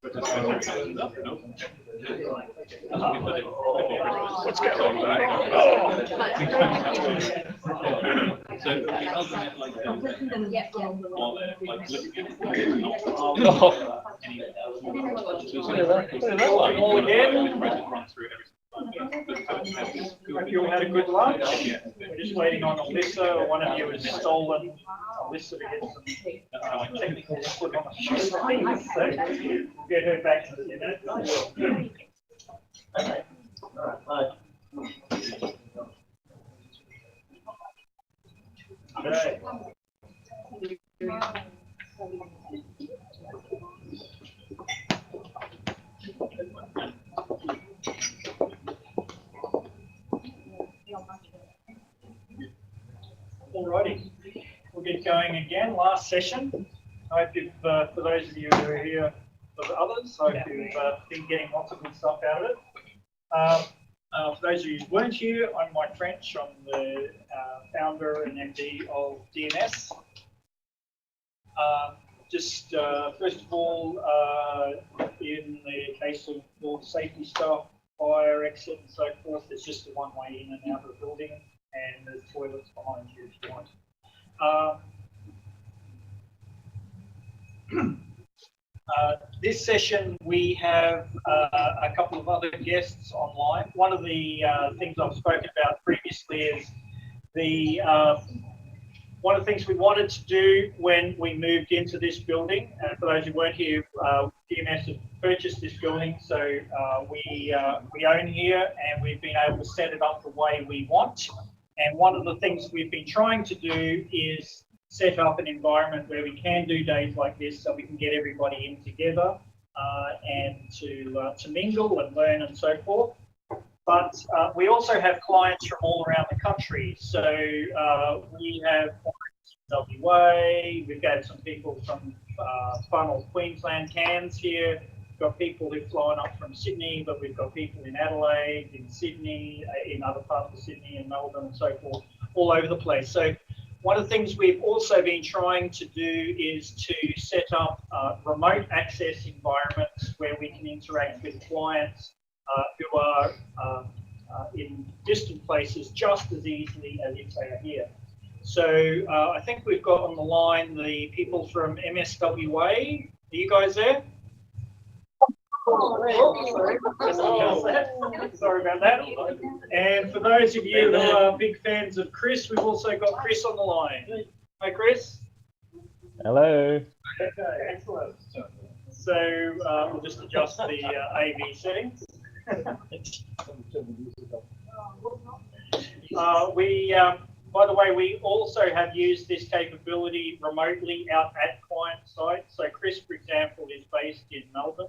What's going on? Hope you all had a good lunch. We're just waiting on Alyssa. One of you has stolen Alyssa to get some technical input on a few things, so we'll get her back in a minute. Okay. All right. Okay. Alrighty, we'll get going again. Last session. I hope you've, for those of you who are here, for the others, I hope you've been getting lots of good stuff out of it. For those of you who weren't here, I'm Mike French. I'm the founder and MD of DMS. First of all, in the case of all the safety stuff, fire, exit, and so forth, there's just a one-way in and out of the building, and there's toilets behind you if you want. This session we have a couple of other guests online. One of the things I've spoken about previously is one of the things we wanted to do when we moved into this building, and for those who weren't here, DMS have purchased this building, so we own here, and we've been able to set it up the way we want. And one of the things we've been trying to do is set up an environment where we can do days like this, so we can get everybody in together and to mingle and learn and so forth. But we also have clients from all around the country. So we have clients in WA, we've got some people from far north Queensland, Cairns here. We've got people who've flown up from Sydney, but we've got people in Adelaide, in Sydney, in other parts of Sydney, in Melbourne and so forth, all over the place. So one of the things we've also been trying to do is to set up remote access environments where we can interact with clients who are in distant places just as easily as if they are here. So I think we've got on the line the people from MSWA. Are you guys there? Sorry about that. And for those of you who are big fans of Chris, we've also got Chris on the line. Hi, Chris. Hello. Okay, excellent. So we'll just adjust the AV settings. By the way, we also have used this capability remotely out at client site. So Chris, for example, is based in Melbourne,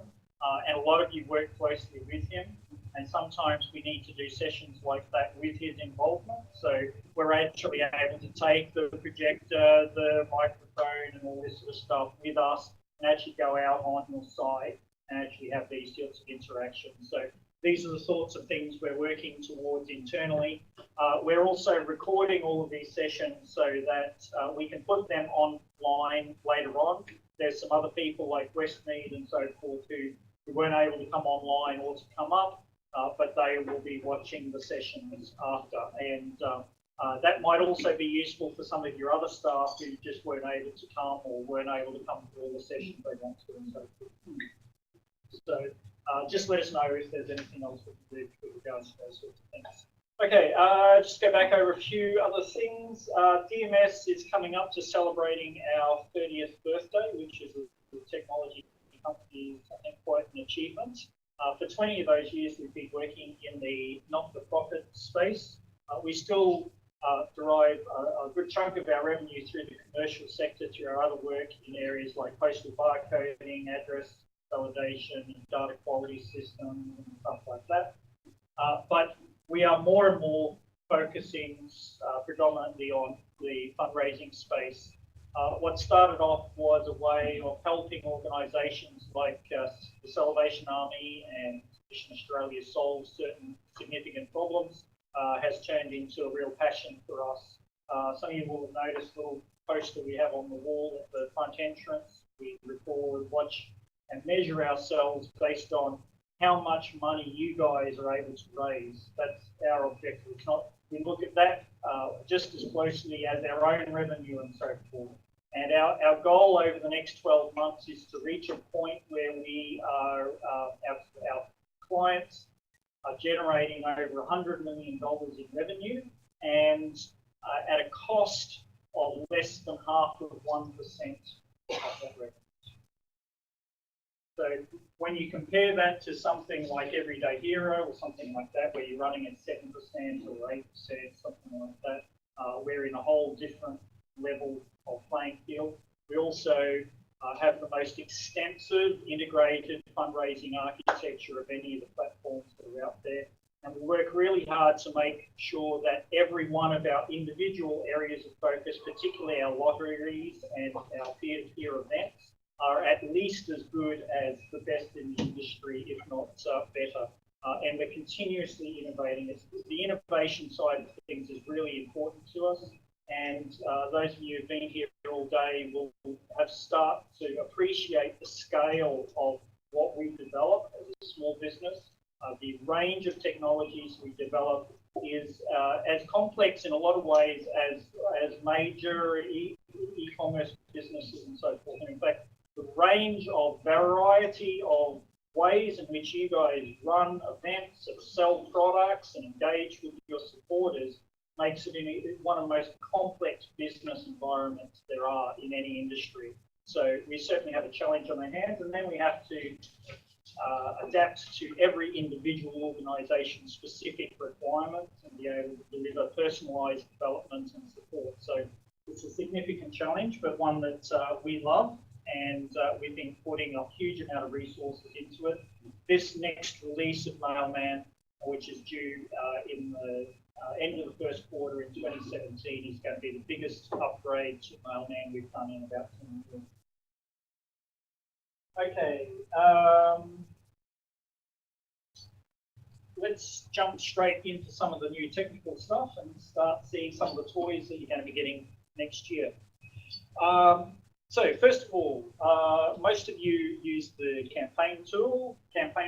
and a lot of you work closely with him. And sometimes we need to do sessions like that with his involvement. So we're actually able to take the projector, the microphone, and all this sort of stuff with us, and actually go out on your site and actually have these sorts of interactions. So these are the sorts of things we're working towards internally. We're also recording all of these sessions so that we can put them online later on. There's some other people like Westmead and so forth who weren't able to come online or to come up, but they will be watching the sessions after. And that might also be useful for some of your other staff who just weren't able to come or weren't able to come to all the sessions they want to and so forth. So just let us know if there's anything else we can do with regards to those sorts of things. Okay, just go back over a few other things. DMS is coming up to celebrating our 30th birthday, which is a technology company, I think, quite an achievement. For 20 of those years, we've been working in the not-for-profit space. We still derive a good chunk of our revenue through the commercial sector, through our other work in areas like postal barcoding, address validation, and data quality systems, and stuff like that. But we are more and more focusing predominantly on the fundraising space. What started off was a way of helping organisations like the Salvation Army and Mission Australia solve certain significant problems, has turned into a real passion for us. Some of you will have noticed the little poster we have on the wall at the front entrance. We record, watch, and measure ourselves based on how much money you guys are able to raise. That's our objective. It's not, we look at that just as closely as our own revenue and so forth. And our goal over the next 12 months is to reach a point where we are, our clients are generating over $100 million in revenue and at a cost of less than half of 1% of that revenue. So when you compare that to something like Everyday Hero or something like that, where you're running at 7% or 8%, something like that, we're in a whole different level of playing field. We also have the most extensive integrated fundraising architecture of any of the platforms that are out there. And we work really hard to make sure that every one of our individual areas of focus, particularly our lotteries and our peer-to-peer events, are at least as good as the best in the industry, if not better. And we're continuously innovating. The innovation side of things is really important to us. And those of you who've been here all day will have started to appreciate the scale of what we develop as a small business. The range of technologies we develop is as complex in a lot of ways as major e-commerce businesses and so forth. And in fact, the range of variety of ways in which you guys run events and sell products and engage with your supporters makes it one of the most complex business environments there are in any industry. So we certainly have a challenge on our hands, and then we have to adapt to every individual organisation's specific requirements and be able to deliver personalised development and support. So it's a significant challenge, but one that we love, and we've been putting a huge amount of resources into it. This next release of Mailman, which is due in the end of the first quarter in 2017, is going to be the biggest upgrade to Mailman we've done in about 10 years. Okay, let's jump straight into some of the new technical stuff and start seeing some of the toys that you're going to be getting next year. So first of all, most of you use the Campaign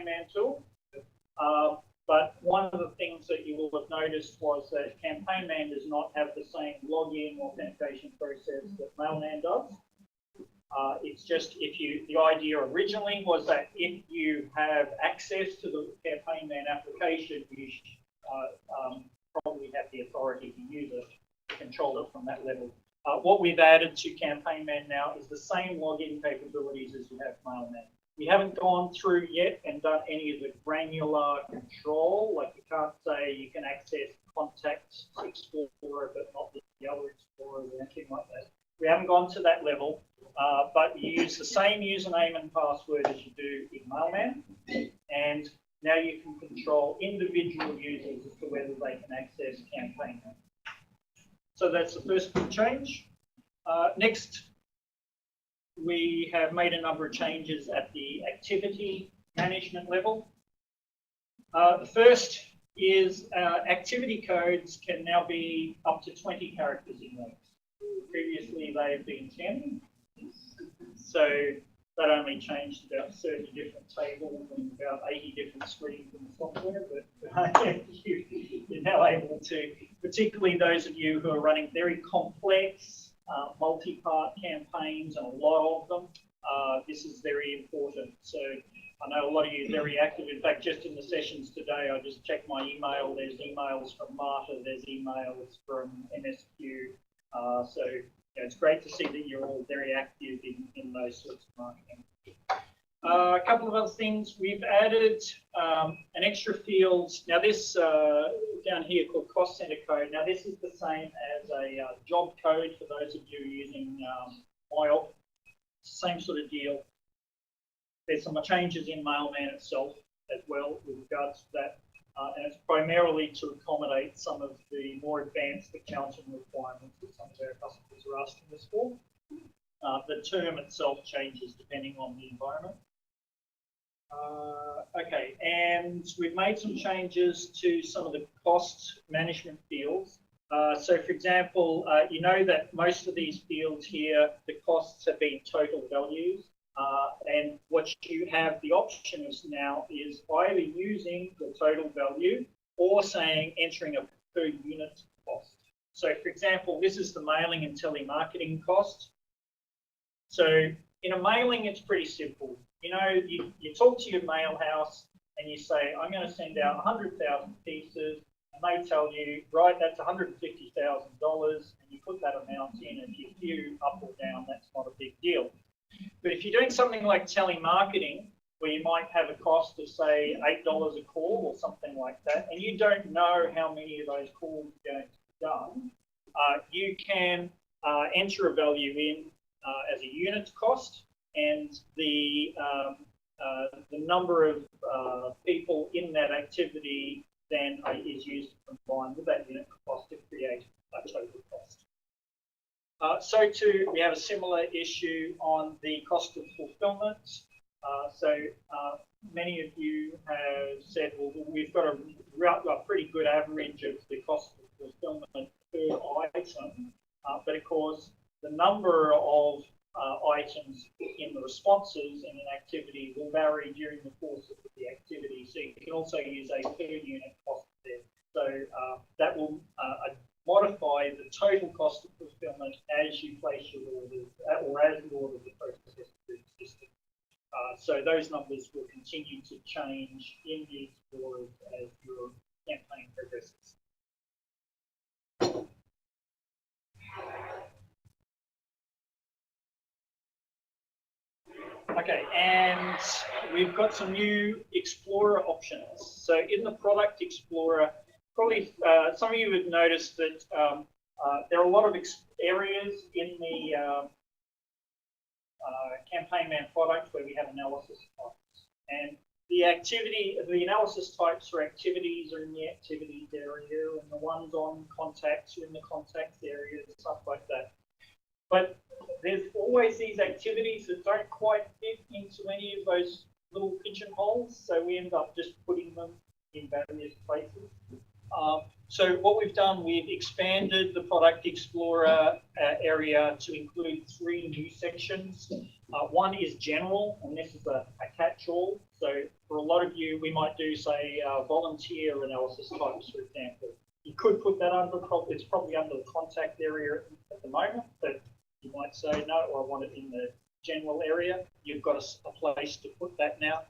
Man tool. But one of the things that you will have noticed was that Campaign Man does not have the same login authentication process that Mailman does. It's just the idea originally was that if you have access to the Campaign Man application, you probably have the authority to use it, to control it from that level. What we've added to Campaign Man now is the same login capabilities as you have Mailman. We haven't gone through yet and done any of the granular control, like you can't say you can access Contacts Explorer but not the other Explorers or anything like that. We haven't gone to that level, but you use the same username and password as you do in Mailman, and now you can control individual users as to whether they can access Campaign Man. So that's the first big change. Next, we have made a number of changes at the activity management level. The first is activity codes can now be up to 20 characters in length. Previously, they have been 10. So that only changed about 30 different tables and about 80 different screens in the software. But you're now able to, particularly those of you who are running very complex multi-part campaigns, and a lot of them, this is very important. So I know a lot of you are very active. In fact, just in the sessions today, I just checked my email. There's emails from Marta, there's emails from MSQ. So it's great to see that you're all very active in those sorts of marketing. A couple of other things. We've added an extra field. Now this down here called cost center code. Now this is the same as a job code for those of you using IOP. Same sort of deal. There's some changes in Mailman itself as well with regards to that. and it's primarily to accommodate some of the more advanced accounting requirements that some of our customers are asking us for. The term itself changes depending on the environment. Okay, and we've made some changes to some of the cost management fields. So for example, you know that most of these fields here, the costs have been total values. And what you have the option is now is either using the total value or saying entering a per unit cost. So for example, this is the mailing and telemarketing cost. So in a mailing, it's pretty simple. You know, you talk to your mail house and you say, I'm going to send out 100,000 pieces, and they tell you, right, that's $150,000, and you put that amount in, and if you view up or down, that's not a big deal. But if you're doing something like telemarketing, where you might have a cost of, say, $8 a call or something like that, and you don't know how many of those calls are going to be done, you can enter a value in as a unit cost, and the number of people in that activity then is used to combine with that unit cost to create a total cost. So too, we have a similar issue on the cost of fulfillment. So many of you have said, well, we've got a pretty good average of the cost of fulfillment per item, but of course, the number of items in the responses in an activity will vary during the course of the activity. So you can also use a per unit cost there. So that will modify the total cost of fulfillment as you place your orders, or as the orders are processed through the system. So those numbers will continue to change in the Explorer as your campaign progresses. Okay, and we've got some new Explorer options. So in the Product Explorer, probably some of you have noticed that there are a lot of areas in the Campaignman product where we have analysis types. And the analysis types for activities are in the activities area, and the ones on contacts are in the contacts area, and stuff like that. But there's always these activities that don't quite fit into any of those little pigeonholes, so we end up just putting them in various places. So what we've done, we've expanded the Product Explorer area to include 3 new sections. One is general, and this is a catch-all. So for a lot of you, we might do, say, volunteer analysis types, for example. You could put that under, it's probably under the contact area at the moment, but you might say, no, I want it in the general area. You've got a place to put that now.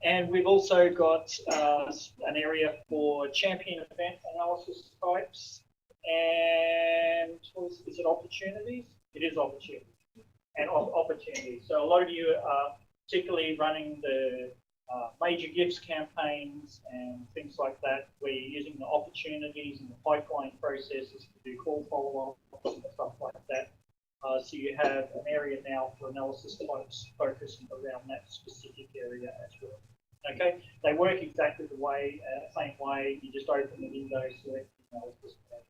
And we've also got an area for champion event analysis types. And is it opportunities? It is opportunities. And opportunities. So a lot of you are particularly running the major gifts campaigns and things like that, where you're using the opportunities and the pipeline processes to do call follow-ups and stuff like that. So you have an area now for analysis types focusing around that specific area as well. Okay, they work exactly the same way. You just open the window, select the analysis type.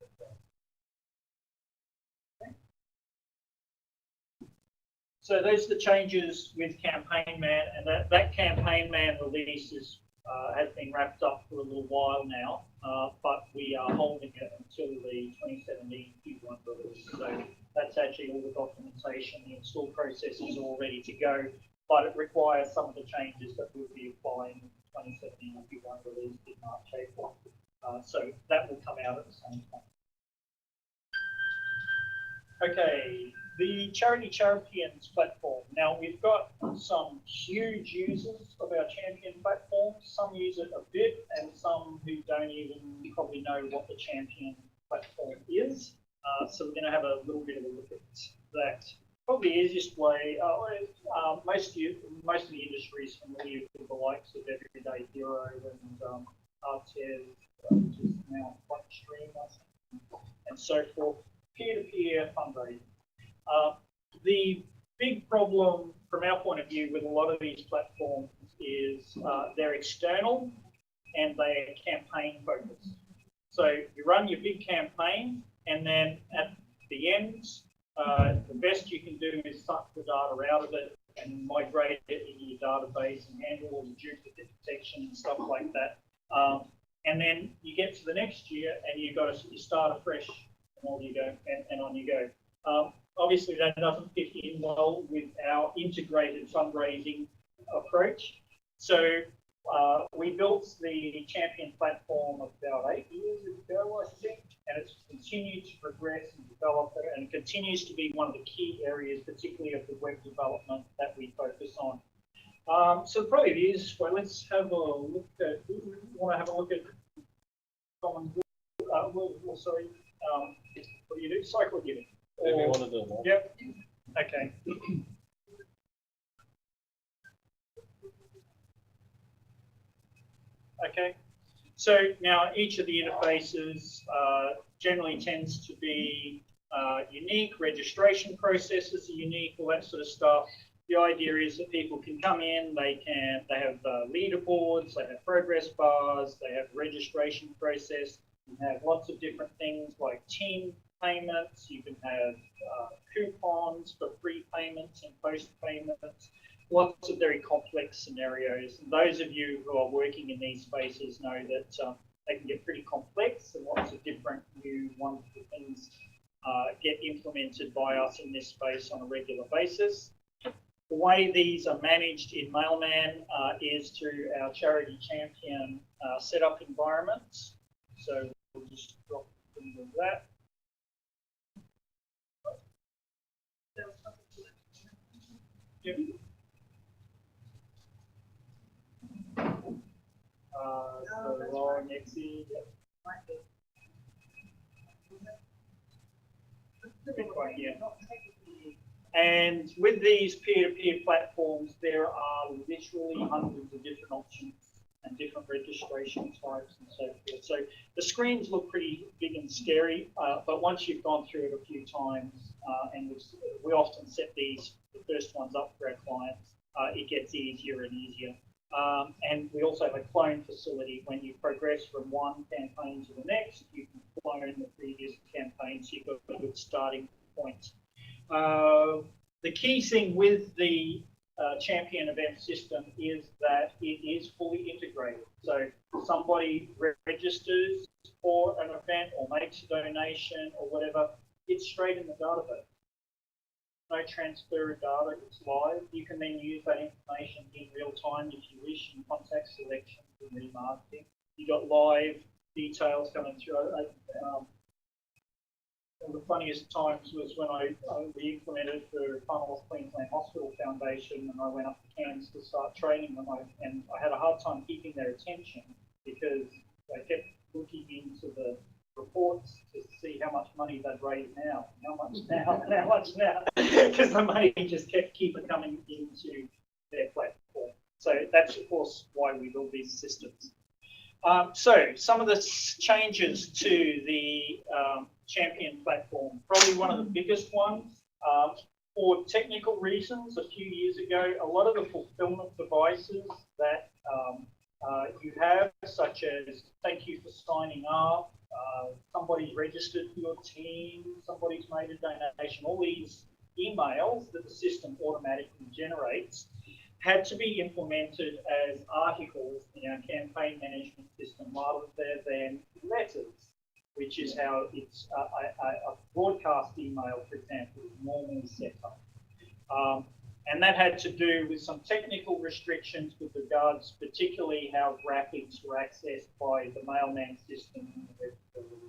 Okay. So those are the changes with Campaignman, and that Campaignman release has been wrapped up for a little while now, but we are holding it until the 2017 Q1 release. So that's actually all the documentation, the install process is all ready to go, but it requires some of the changes that we'll be applying in the 2017 Q1 release in March, April. So that will come out at the same time. Okay, the Charity Champions platform. Now, we've got some huge users of our Champion platform. Some use it a bit, and some who don't even probably know what the Champion platform is. So we're going to have a little bit of a look at that. Probably the easiest way, most of the industry is familiar with the likes of Everyday Hero and Artev, which is now Stream, and so forth. Peer-to-peer fundraising. The big problem from our point of view with a lot of these platforms is they're external, and they are campaign focused. So you run your big campaign, and then at the end, the best you can do is suck the data out of it and migrate it into your database and handle all the duplicate detection and stuff like that. And then you get to the next year, and you start afresh, and on you go, and on you go. Obviously, that doesn't fit in well with our integrated fundraising approach. So we built the Champion platform about 8 years ago, I think, and it's continued to progress and develop, and continues to be one of the key areas, particularly of the web development, that we focus on. So probably it is. Well, let's have a look at. We want to have a look at common. Sorry. What do you do? Cycle giving. If you want to do that. Yep. Okay. Okay. So now each of the interfaces generally tends to be unique. Registration processes are unique, all that sort of stuff. The idea is that people can come in, they have leaderboards, they have progress bars, they have registration process, you can have lots of different things like team payments, you can have coupons for pre-payments and post-payments, lots of very complex scenarios. And those of you who are working in these spaces know that they can get pretty complex, and lots of different new wonderful things get implemented by us in this space on a regular basis. The way these are managed in Mailman is through our charity champion setup environments. So we'll just drop into that. Yep. So Laura, Nexi. Yeah. And with these peer-to-peer platforms, there are literally hundreds of different options and different registration types and so forth. So the screens look pretty big and scary, but once you've gone through it a few times, and we often set the first ones up for our clients, it gets easier and easier. And we also have a clone facility. When you progress from one campaign to the next, you can clone the previous campaign, so you've got a good starting point. The key thing with the champion event system is that it is fully integrated. So somebody registers for an event or makes a donation or whatever, it's straight in the database. No transfer of data, it's live. You can then use that information in real time if you wish in contact selection and remarketing. You got live details coming through. One of the funniest times was when we implemented for Commonwealth Queensland Hospital Foundation, and I went up to Cairns to start training them, and I had a hard time keeping their attention because they kept looking into the reports to see how much money they'd raised now, how much now, and how much now, because the money just keep coming into their platform. So that's, of course, why we build these systems. So some of the changes to the Champion platform, probably one of the biggest ones, for technical reasons, a few years ago, a lot of the fulfillment devices that you have, such as thank you for signing up, somebody's registered for your team, somebody's made a donation, all these emails that the system automatically generates had to be implemented as articles in our campaign management system rather than letters, which is how it's a broadcast email, for example, is normally set up. And that had to do with some technical restrictions with regards particularly how graphics were accessed by the Mailman system and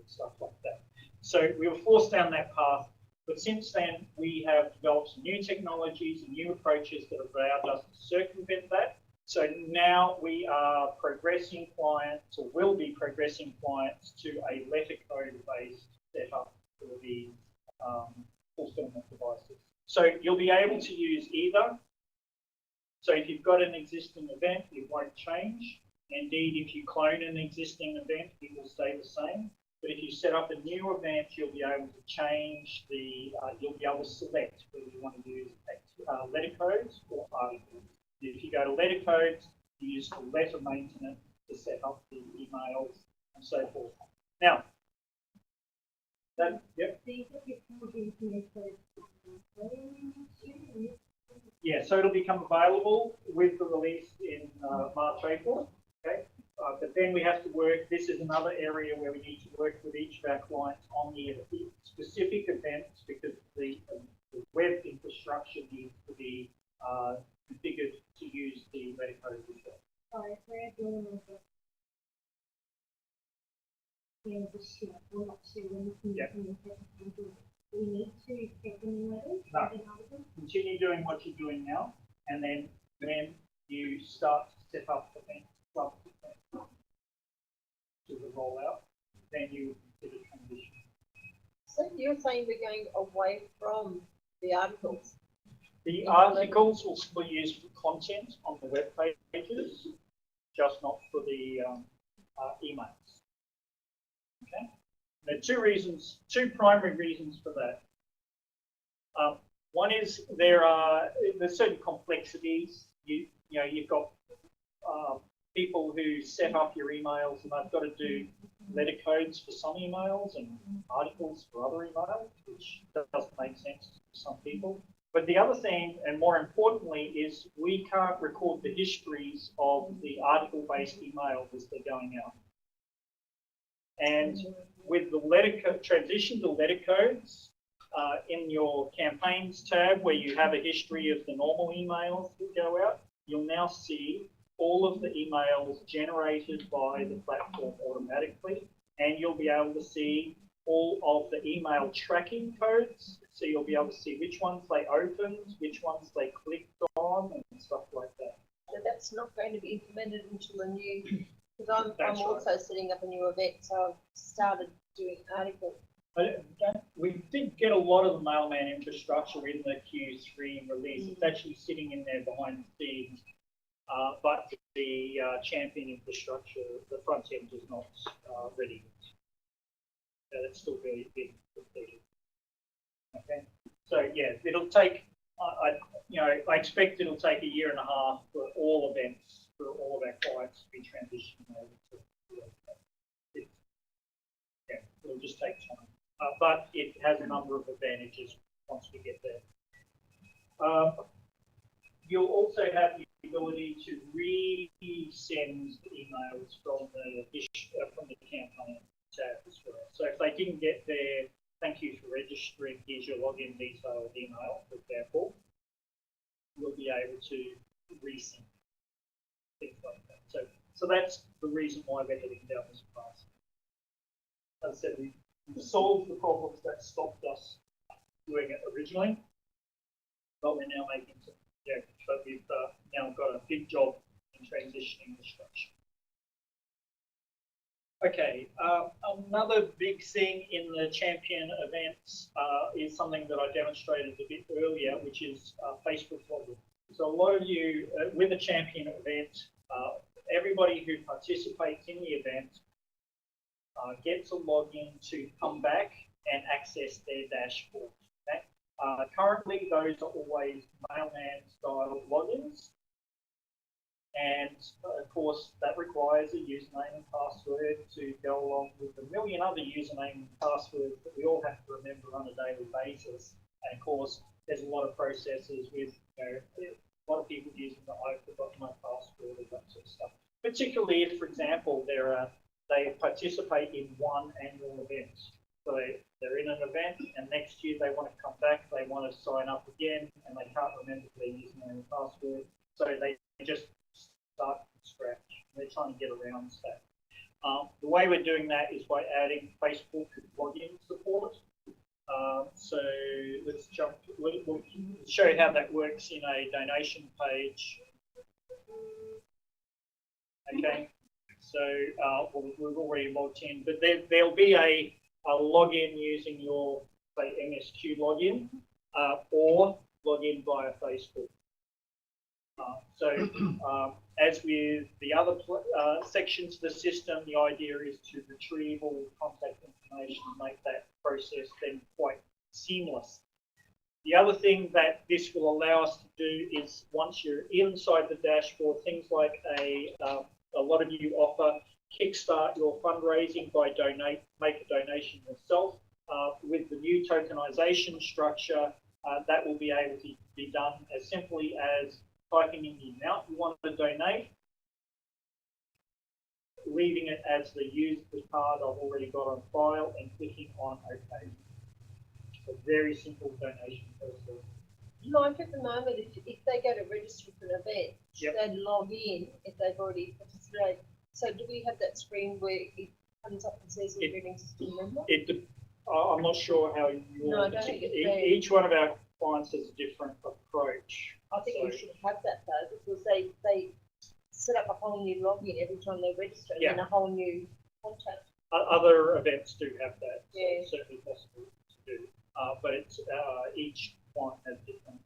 stuff like that. So we were forced down that path. But since then, we have developed some new technologies and new approaches that have allowed us to circumvent that. So now we are progressing clients, or will be progressing clients, to a letter code-based setup for the fulfillment devices. So you'll be able to use either. So if you've got an existing event, it won't change. Indeed, if you clone an existing event, it will stay the same. But if you set up a new event, you'll be able to change you'll be able to select whether you want to use letter codes or articles. If you go to letter codes, you use the letter maintenance to set up the emails and so forth. Now, yep. Yeah, so it'll become available with the release in March, April. Okay, but then we have to work. This is another area where we need to work with each of our clients on the specific events because the web infrastructure needs to be configured to use the metacode as well. Sorry, we're doing this. Yeah. We need to take any letters. No. Continue doing what you're doing now, and then when you start to set up events subsequent to the rollout, then you consider transition. So you're saying we're going away from the articles? The articles will still be used for content on the web pages, just not for the emails. Okay. There are two primary reasons for that. One is there's certain complexities. You've got people who set up your emails and they've got to do letter codes for some emails and articles for other emails, which doesn't make sense to some people. But the other thing, and more importantly, is we can't record the histories of the article-based emails as they're going out. And with the transition to letter codes, in your campaigns tab where you have a history of the normal emails that go out, you'll now see all of the emails generated by the platform automatically, and you'll be able to see all of the email tracking codes. So you'll be able to see which ones they opened, which ones they clicked on, and stuff like that. So that's not going to be implemented until the new, because I'm Right. also setting up a new event, so I've started doing articles. But we did get a lot of the Mailman infrastructure in the Q3 release. It's actually sitting in there behind the scenes, but the champion infrastructure, the front end is not ready. So that's still very big. Okay, so yeah, it'll take. I expect it'll take a year and a half for all events for all of our clients to be transitioning over to. Yeah, it'll just take time. But it has a number of advantages once we get there. You'll also have the ability to resend emails from the campaign tab as well. So if they didn't get there, thank you for registering, here's your login details email, for example, we'll be able to resend things like that. So that's the reason why we're heading down this path. As I said, we solved the problems that stopped us doing it originally, but we're now making some projects. But we've now got a big job in transitioning the structure. Okay, another big thing in the champion events is something that I demonstrated a bit earlier, which is Facebook login. So a lot of you, with a champion event, everybody who participates in the event gets a login to come back and access their dashboard. Okay? Currently, those are always Mailman style logins. And of course, that requires a username and password to go along with a million other username and passwords that we all have to remember on a daily basis. And of course, there's a lot of processes with a lot of people using the I forgot my password and that sort of stuff. Particularly if, for example, they participate in one annual event. So they're in an event, and next year they want to come back, they want to sign up again, and they can't remember their username and password. So they just start from scratch. They're trying to get around that. The way we're doing that is by adding Facebook login support. So let's we'll show you how that works in a donation page. Okay, so we've already logged in, but there'll be a login using your, say, MSQ login or login via Facebook. As with the other sections of the system, the idea is to retrieve all the contact information and make that process then quite seamless. The other thing that this will allow us to do is once you're inside the dashboard, things like a a lot of you offer kickstart your fundraising by make a donation yourself. With the new tokenization structure, that will be able to be done as simply as typing in the amount you want to donate, leaving it as the use the card I've already got on file, and clicking on OK. A very simple donation process. Like at the moment, if they go to register for an event, Yep. they log in if they've already participated. So do we have that screen where it comes up and says we're an existing member? I'm not sure how you. No, I don't think it's there. Each one of our clients has a different approach. I think So- we should have that though, because they set up a whole new login every time they register, Yeah. and a whole new contact. Other events do have that, so Yeah. it's certainly possible to do. But it's each client has different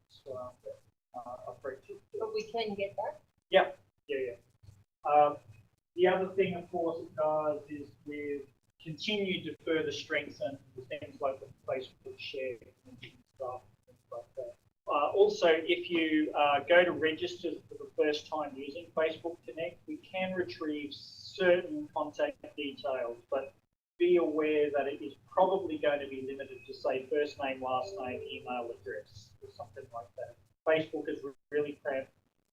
approaches. But we can get that. Yeah. The other thing, of course, it does is we've continued to further strengthen things like the Facebook share and stuff, things like that. Also, if you go to register for the first time using Facebook Connect, we can retrieve certain contact details, but be aware that it is probably going to be limited to, say, first name, last name, email address, or something like that. Facebook has really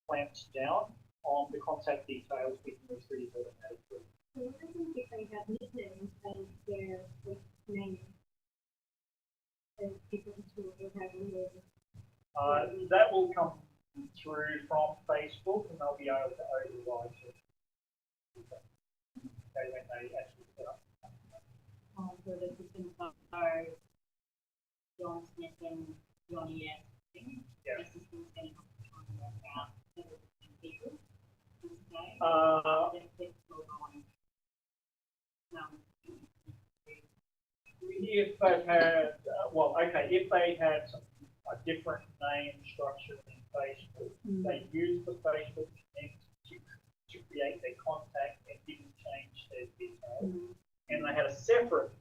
clamped down on the contact details we can retrieve automatically. So what happens if they have nicknames as their name? As people who have names. That will come through from Facebook, and they'll be able to override it. Okay, when they actually set up. So the system are John Smith and Johnny S. Yeah. The system's going to work out people. Okay. Then click on If they've had, if they had a different name structure in Facebook, they used the Facebook Connect to create their contact and didn't change their details, and they had a separate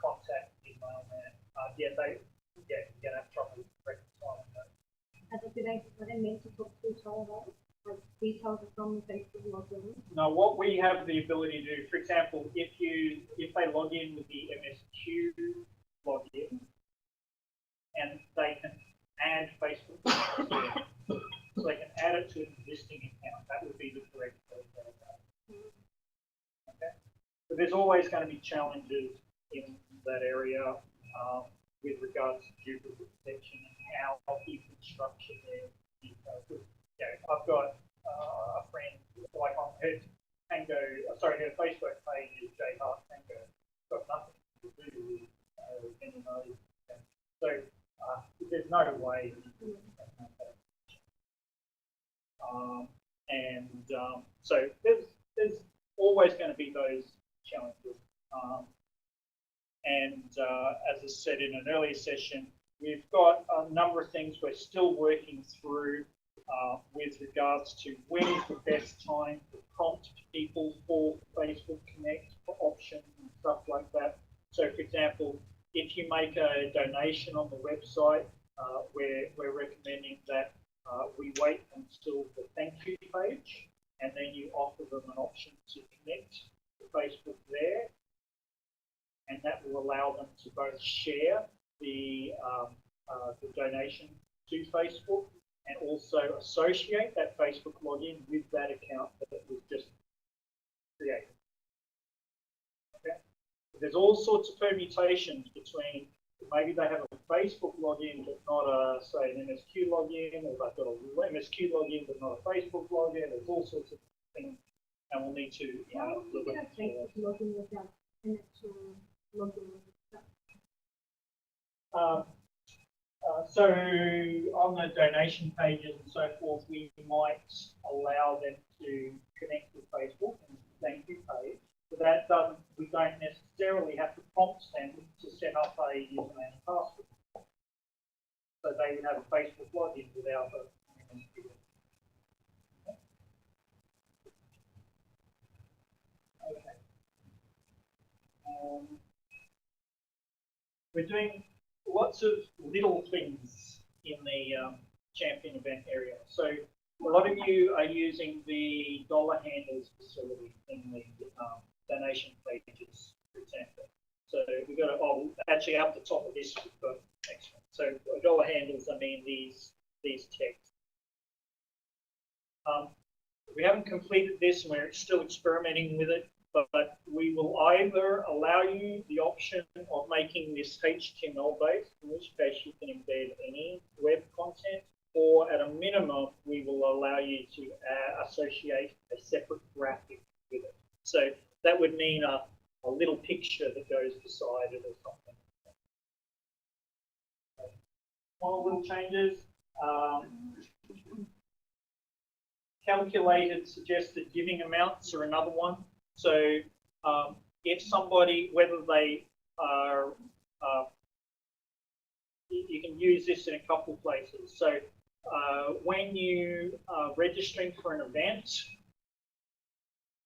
contact in Mailman, you're going to have trouble reconciling that. Are they meant to put details on? Like details from the Facebook login? Now, what we have the ability to do, for example, if they log in with the MSQ login, and they can add Facebook, so they can add it to an existing account. That would be the correct way to go about it. Okay, but there's always going to be challenges in that area with regards to duplicate protection and how people structure their details. I've got a friend, like on her her Facebook page is J Hart Tango. Got nothing to do with any of those. So there's no way you can make that. So there's always going to be those challenges. As I said in an earlier session, we've got a number of things we're still working through with regards to when is the best time to prompt people for Facebook Connect for options and stuff like that. So, for example, if you make a donation on the website, we're recommending that we wait until the thank you page, and then you offer them an option to connect to Facebook there, and that will allow them to both share the donation to Facebook and also associate that Facebook login with that account that was just created. Okay. There's all sorts of permutations between maybe they have a Facebook login but not a, say, an MSQ login, or they've got a MSQ login but not a Facebook login. There's all sorts of things, and we'll need to How look do you at get a Facebook login without an actual login? So on the donation pages and so forth, we might allow them to connect with Facebook and thank you page. But that doesn't, we don't necessarily have to prompt them to set up a username and password. So they would have a Facebook login without a okay. We're doing lots of little things in the champion event area. So a lot of you are using the dollar handles facility in the donation pages, for example. So we've got actually up the top of this, we've got next one. So dollar handles, I mean these texts. We haven't completed this and we're still experimenting with it, but we will either allow you the option of making this HTML based, in which case you can embed any web content, or at a minimum, we will allow you to associate a separate graphic with it. So that would mean a little picture that goes beside it or something. Small little changes. Calculated suggested giving amounts are another one. So if somebody, whether they are, you can use this in a couple of places. So when you are registering for an event,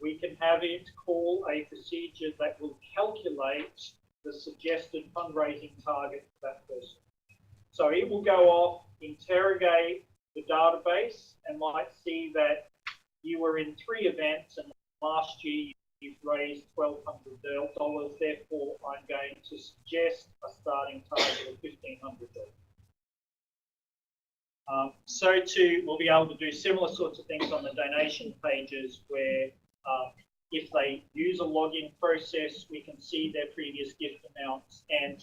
we can have it call a procedure that will calculate the suggested fundraising target for that person. So it will go off, interrogate the database, and might see that you were in 3 events and last year you've raised $1,200, therefore I'm going to suggest a starting target of $1,500. So too, we'll be able to do similar sorts of things on the donation pages where if they use a login process, we can see their previous gift amounts and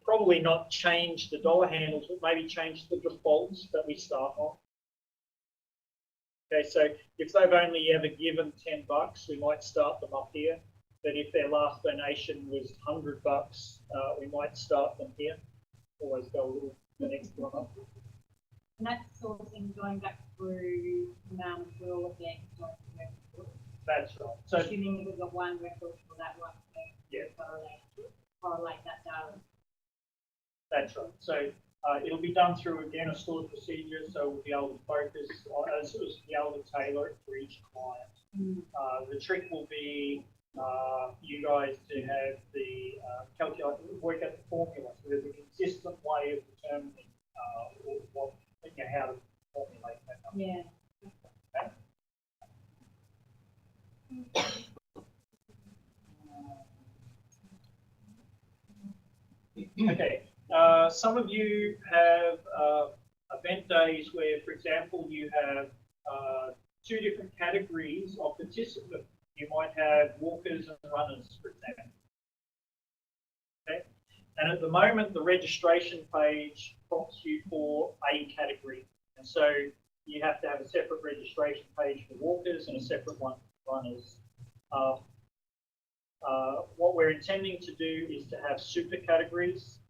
probably not change the dollar handles, but maybe change the defaults that we start on. Okay, so if they've only ever given $10, we might start them up here. But if their last donation was $100, we might start them here. Always go a little the next one up. And that's sourcing going back through for all of the records. That's right. So assuming we've got one record for that one, yeah, correlate that data. That's right. So it'll be done through, again, a stored procedure, so we'll be able to focus on, as well as be able to tailor it for each client. The trick will be you guys to have the work out the formula. So there's a consistent way of determining how to formulate that number. Yeah. Okay. Some of you have event days where, for example, you have 2 different categories of participants. You might have walkers and runners, for example. Okay. And at the moment, the registration page prompts you for a category. And so you have to have a separate registration page for walkers and a separate one for runners. What we're intending to do is to have super categories,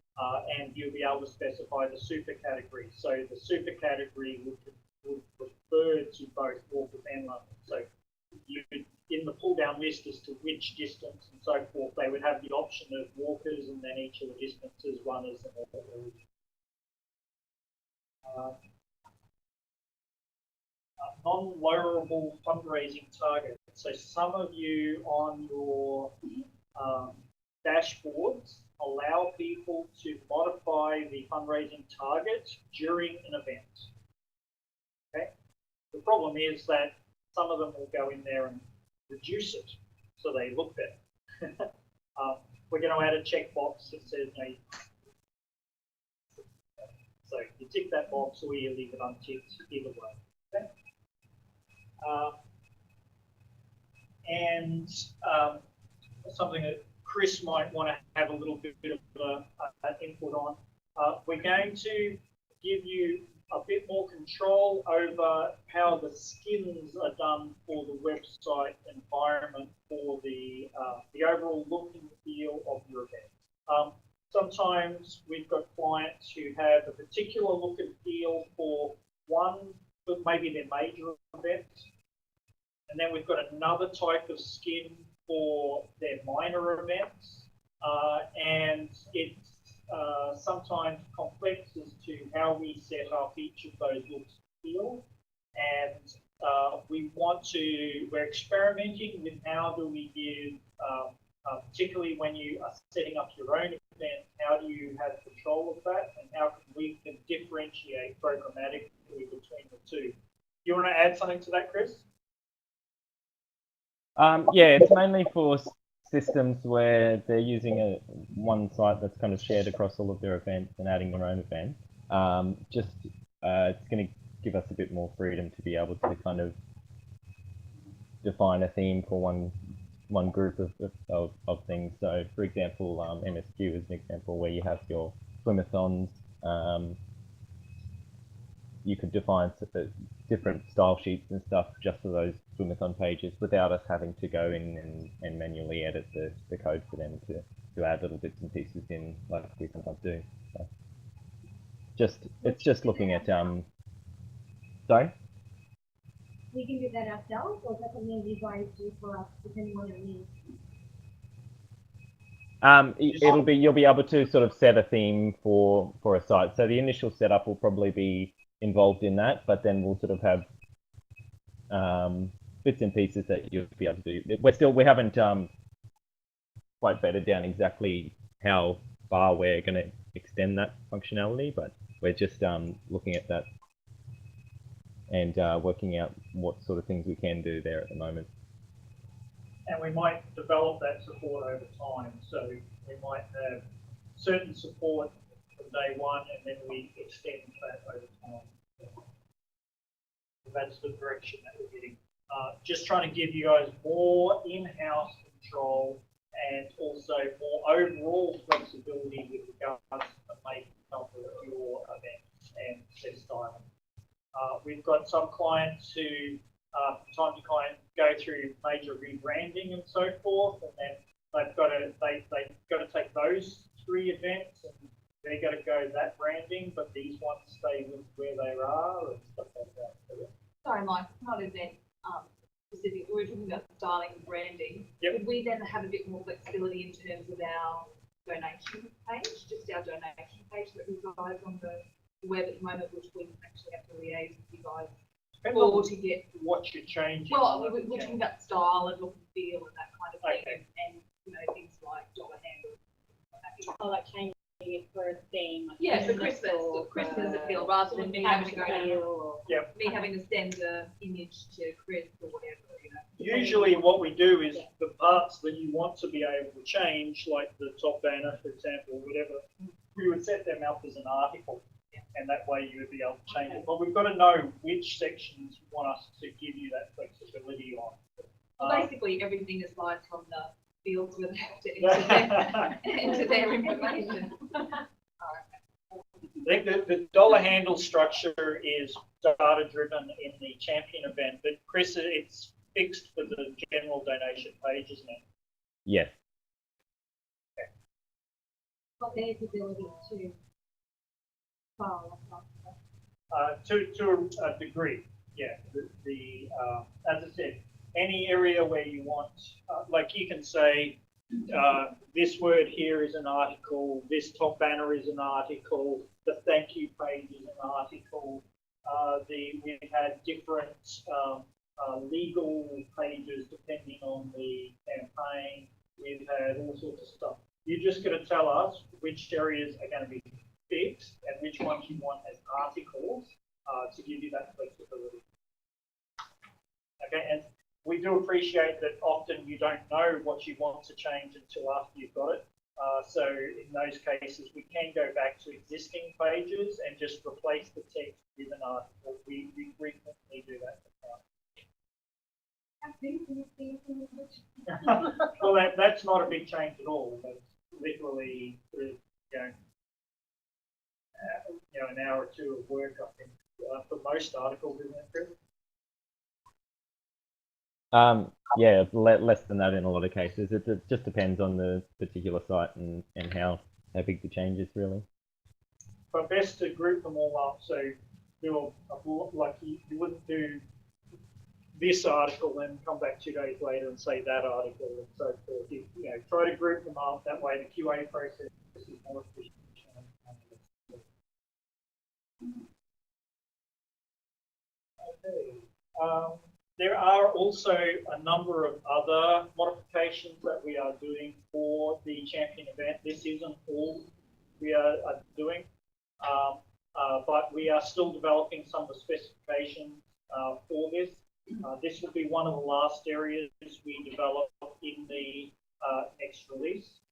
and you'll be able to specify the super category. So the super category would refer to both walkers and runners. So you could, in the pull-down list as to which distance and so forth, they would have the option of walkers and then each of the distances, runners and all. Non-lowerable fundraising target. So some of you on your dashboards allow people to modify the fundraising target during an event. Okay. The problem is that some of them will go in there and reduce it so they look better. We're going to add a checkbox that says no. So you tick that box or you leave it unticked, either way. Okay. And something that Chris might want to have a little bit of input on. We're going to give you a bit more control over how the skins are done for the website environment for the overall look and feel of your event. Sometimes we've got clients who have a particular look and feel for one, but maybe their major event. And then we've got another type of skin for their minor events. And it's sometimes complex as to how we set up each of those looks and feel. And we're experimenting with how do we give particularly when you are setting up your own event. How do you have control of that, and how can we differentiate programmatically between the two? You want to add something to that, Chris? Yeah, it's mainly for systems where they're using one site that's kind of shared across all of their events and adding their own event. It's going to give us a bit more freedom to be able to kind of define a theme for one group of things. So, for example, MSQ is an example where you have your swimathons. You could define different style sheets and stuff just for those swimathon pages without us having to go in and manually edit the code for them to add little bits and pieces in like we sometimes do. So it's just looking at sorry? We can do that ourselves, or is that something you guys do for us, depending on your needs? You'll be able to sort of set a theme for a site. So the initial setup will probably be involved in that, but then we'll sort of have bits and pieces that you'll be able to do. We haven't quite bedded down exactly how far we're going to extend that functionality, but we're just looking at that and working out what sort of things we can do there at the moment. And we might develop that support over time. So we might have certain support from day one, and then we extend that over time. So that's the direction that we're getting. Just trying to give you guys more in-house control and also more overall flexibility with regards to making up of your events and their styling. We've got some clients who from time to time go through major rebranding and so forth, and then they've got to take those 3 events and they're going to go that branding, but these ones stay with where they are and stuff like that. Sorry, Mike, it's not event specific. We're talking about styling and branding. Yep. Would we then have a bit more flexibility in terms of our donation page, just our donation page that we guys on the web at the moment, which we actually have to liaise with you guys or to get what you're changing. Well, we're talking about style and look and feel and that kind of thing, Okay. and you know, things like dollar handle. Or like changing it for a theme. Like Yeah, for Christmas appeal rather than me having to go me having to send an image to Chris or whatever, you know. Usually what we do is the parts that you want to be able to change, like the top banner, for example, whatever, we would set them up as an article. And that way you would be able to change it. But we've got to know which sections you want us to give you that flexibility on. Basically, everything is like on the fields where they have to enter their information. I think the dollar handle structure is data driven in the champion event, but Chris, it's fixed for the general donation page, isn't it? Yes. Okay. But there's ability to file. To a degree, yeah. As I said, any area where you want, like you can say, this word here is an article, this top banner is an article, the thank you page is an article. We've had different legal pages depending on the campaign. We've had all sorts of stuff. You're just going to tell us which areas are going to be fixed and which ones you want as articles to give you that flexibility. Okay, and we do appreciate that often you don't know what you want to change until after you've got it. So in those cases, we can go back to existing pages and just replace the text with an article. We frequently do that. Well, that's not a big change at all. That's literally, an hour or two of work, I think, for most articles, isn't it, Chris? Yeah, less than that in a lot of cases. It just depends on the particular site and how big the change is, really. But best to group them all up. So do like you wouldn't do this article and come back 2 days later and say that article and so forth. You try to group them up. That way the QA process is more efficient. Okay. There are also a number of other modifications that we are doing for the champion event. This isn't all we are doing, but we are still developing some of the specifications for this. This will be one of the last areas we develop in the next release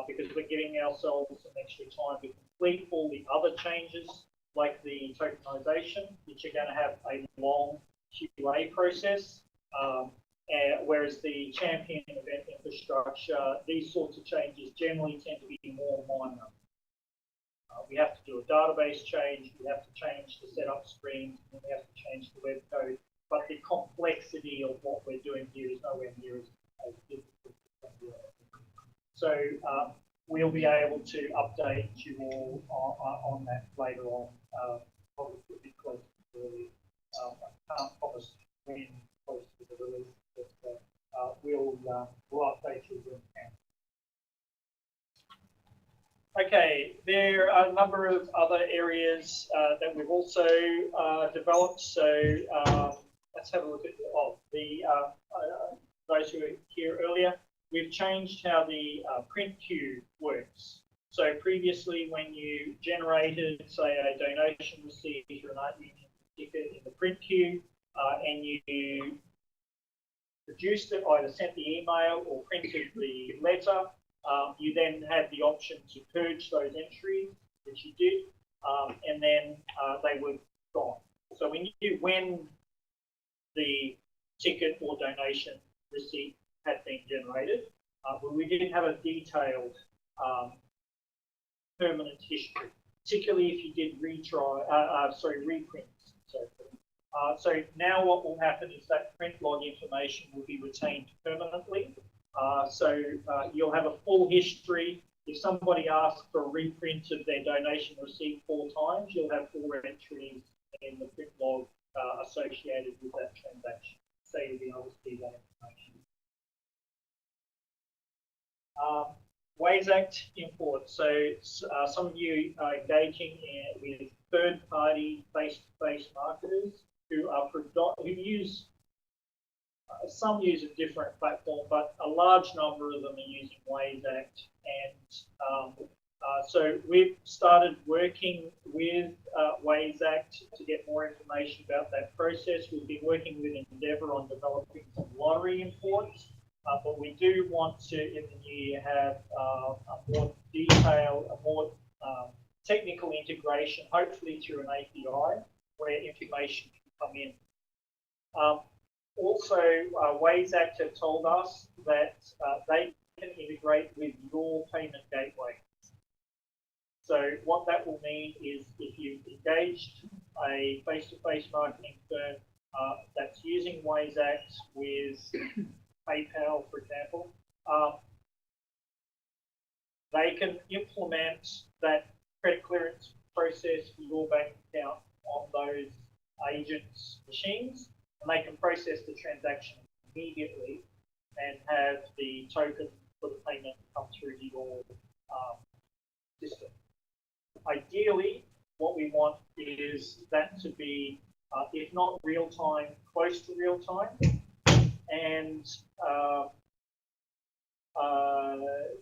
because we're giving ourselves some extra time to complete all the other changes like the tokenization, which are going to have a long QA process, whereas the champion event infrastructure, these sorts of changes generally tend to be more minor. We have to do a database change, we have to change the setup screens, and we have to change the web code, but the complexity of what we're doing here is nowhere near as difficult as so we'll be able to update you all on that later on, probably a bit closer to the release. I can't promise when close to the release, but we'll update you when we can. Okay, there are a number of other areas that we've also developed. So let's have a look at those who were here earlier. We've changed how the print queue works. So previously, when you generated, say, a donation receipt or an art union ticket in the print queue, and you produced it, either sent the email or printed the letter, you then had the option to purge those entries, which you did, and then they were gone. So we knew when the ticket or donation receipt had been generated, but we didn't have a detailed permanent history, particularly if you did reprints. So now what will happen is that print log information will be retained permanently. So you'll have a full history. If somebody asks for a reprint of their donation receipt 4 times, you'll have 4 entries in the print log associated with that transaction. So you'll be able to see that information. Ways Act import. So some of you are engaging with third-party face-to-face marketers who are who use some use a different platform, but a large number of them are using Ways Act. And so we've started working with Ways Act to get more information about that process. We've been working with Endeavour on developing some lottery imports. But we do want to, in the new year, have a more detailed, a more technical integration, hopefully through an API, where information can come in. Also, Ways Act have told us that they can integrate with your payment gateway. So what that will mean is if you've engaged a face-to-face marketing firm that's using Ways Act with PayPal, for example, they can implement that credit clearance process for your bank account on those agents' machines, and they can process the transaction immediately and have the token for the payment come through to your system. Ideally, what we want is that to be, if not real time, close to real time, and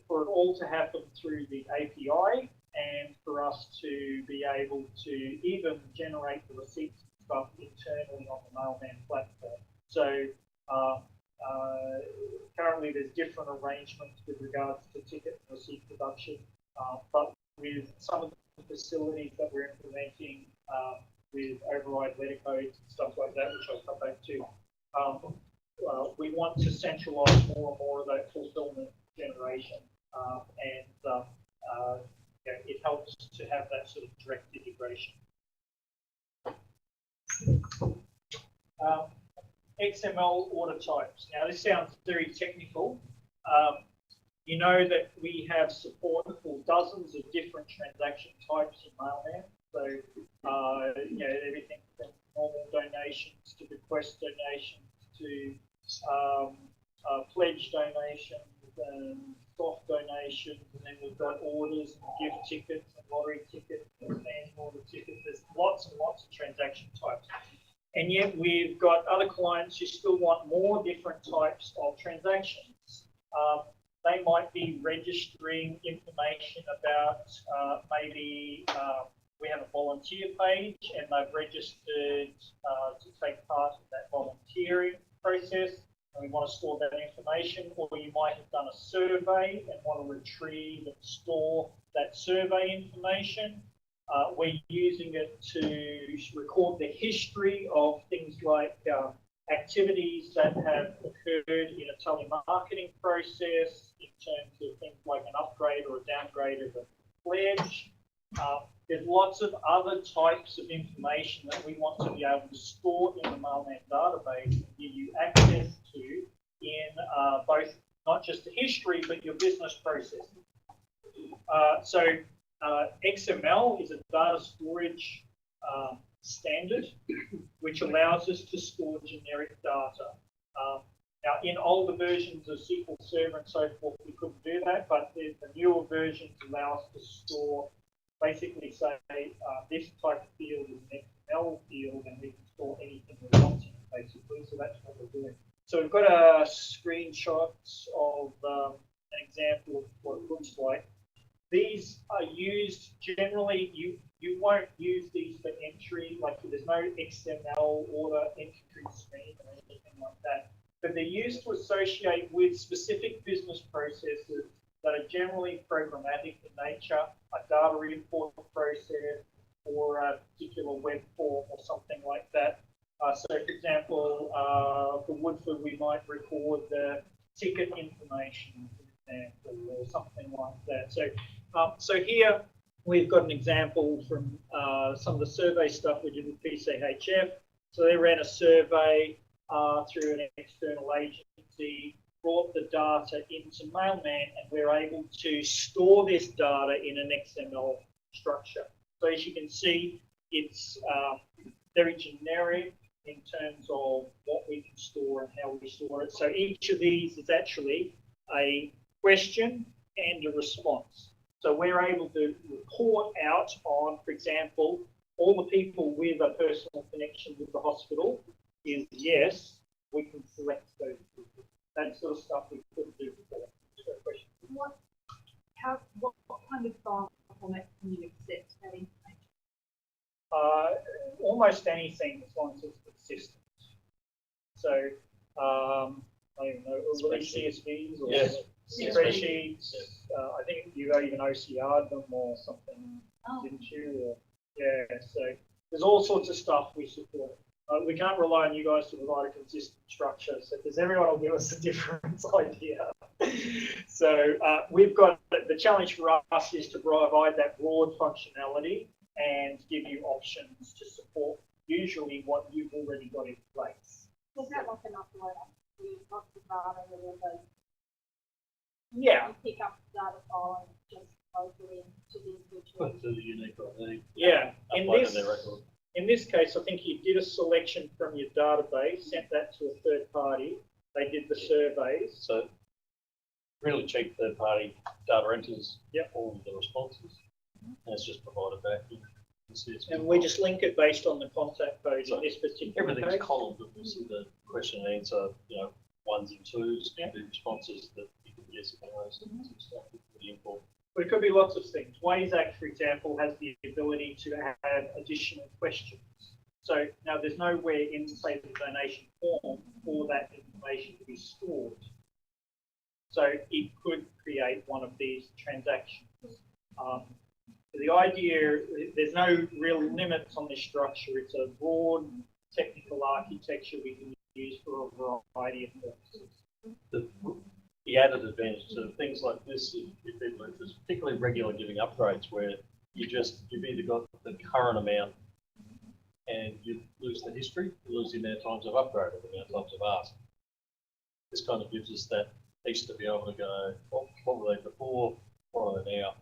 for it all to happen through the API, and for us to be able to even generate the receipts and stuff internally on the Mailman platform. So currently there's different arrangements with regards to ticket and receipt production, but with some of the facilities that we're implementing with override letter codes and stuff like that, which I'll come back to, we want to centralize more and more of that fulfillment generation, and it helps to have that sort of direct integration. XML order types. Now, this sounds very technical. You know that we have support for dozens of different transaction types in Mailman. So, everything from normal donations to bequest donations to pledge donations and soft donations, and then we've got orders and gift tickets and lottery tickets and fan order tickets. There's lots and lots of transaction types. And yet we've got other clients who still want more different types of transactions. They might be registering information about maybe we have a volunteer page and they've registered to take part in that volunteering process, and we want to store that information. Or you might have done a survey and want to retrieve and store that survey information. We're using it to record the history of things like activities that have occurred in a telemarketing process in terms of things like an upgrade or a downgrade of a pledge. There's lots of other types of information that we want to be able to store in the Mailman database and give you access to in both not just the history, but your business processes. XML is a data storage standard which allows us to store generic data. Now, in older versions of SQL Server and so forth, we couldn't do that, but the newer versions allow us to store, basically say, this type of field is an XML field, and we can store anything we want in it, basically. So that's what we're doing. So we've got a screenshot of an example of what it looks like. These are used generally, you won't use these for entry, like there's no XML order entry scheme or anything like that, but they're used to associate with specific business processes that are generally programmatic in nature, a data import process or a particular web form or something like that. So for example, for Woodford, we might record the ticket information, for example, or something like that. So here we've got an example from some of the survey stuff we did with PCHF. So they ran a survey through an external agency, brought the data into Mailman, and we're able to store this data in an XML structure. So as you can see, it's very generic in terms of what we can store and how we store it. So each of these is actually a question and a response. So we're able to report out on, for example, all the people with a personal connection with the hospital is yes, we can select those people. That sort of stuff we couldn't do before. What kind of file format can you accept that information? Almost anything as long as it's consistent. So I don't know, CSVs or spreadsheets. I think you even OCR'd them or something, didn't you? Or, yeah, so there's all sorts of stuff we support. We can't rely on you guys to provide a consistent structure, so because everyone will give us a different idea. So we've got, the challenge for us is to provide that broad functionality and give you options to support usually what you've already got in place. Is that like an uploader? You got the data and then Yeah. you pick up the data file and just load it into the individual. Put the unique ID. Yeah. Record. In this case, I think you did a selection from your database, sent that to a third party. They did the surveys. So really cheap third party data enters all of the responses, and it's just provided back. And we just link it based on the contact page on this particular Everything's page. columned, but we see the question and answer, ones and twos, the responses that you can yes and no, so stuff is pretty important. But it could be lots of things. Waysac, for example, has the ability to add additional questions. So now there's nowhere in, say, the donation form for that information to be stored. So it could create one of these transactions. The idea, there's no real limits on this structure. It's a broad technical architecture we can use for a variety of purposes. The added advantage to things like this, if people are particularly regular giving upgrades, where you've either got the current amount and you lose the history, you lose the amount of times I've upgraded, the amount of times I've asked. This kind of gives us that piece to be able to go, well, what were they before, what are they now?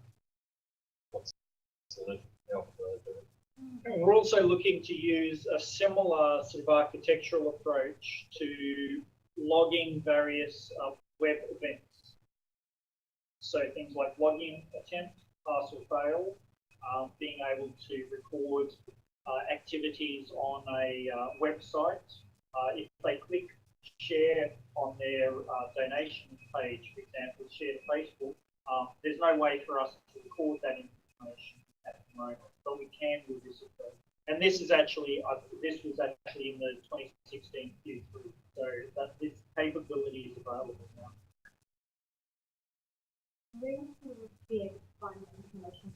And we're also looking to use a similar sort of architectural approach to logging various web events. So things like login attempt, pass or fail, being able to record activities on a website. If they click share on their donation page, for example, share to Facebook, there's no way for us to record that information at the moment, but we can with this approach. And this is actually, this was actually in the 2016 Q3, so that this capability is available now. Where will we be able to find that information?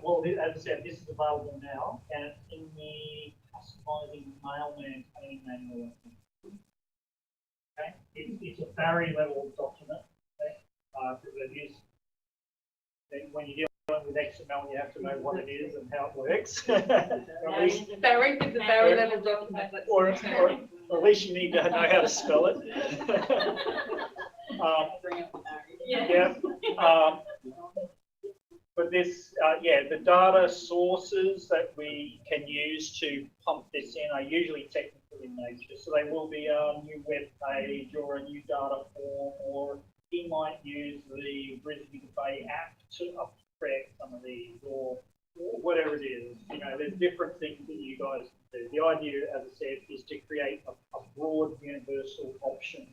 Well, as I said, this is available now, and it's in the customizing Mailman training manual. Okay, it's a Barry level document. Okay, because it is when you're dealing with XML, you have to know what it is and how it works. At least, Barry is a Barry level document. or at least you need to know how to spell it. Yeah. But this, the data sources that we can use to pump this in are usually technical in nature. So they will be a new web page or a new data form, or he might use the Brisbane Bay app to upgrade some of these, or whatever it is. You know, there's different things that you guys can do. The idea, as I said, is to create a broad universal option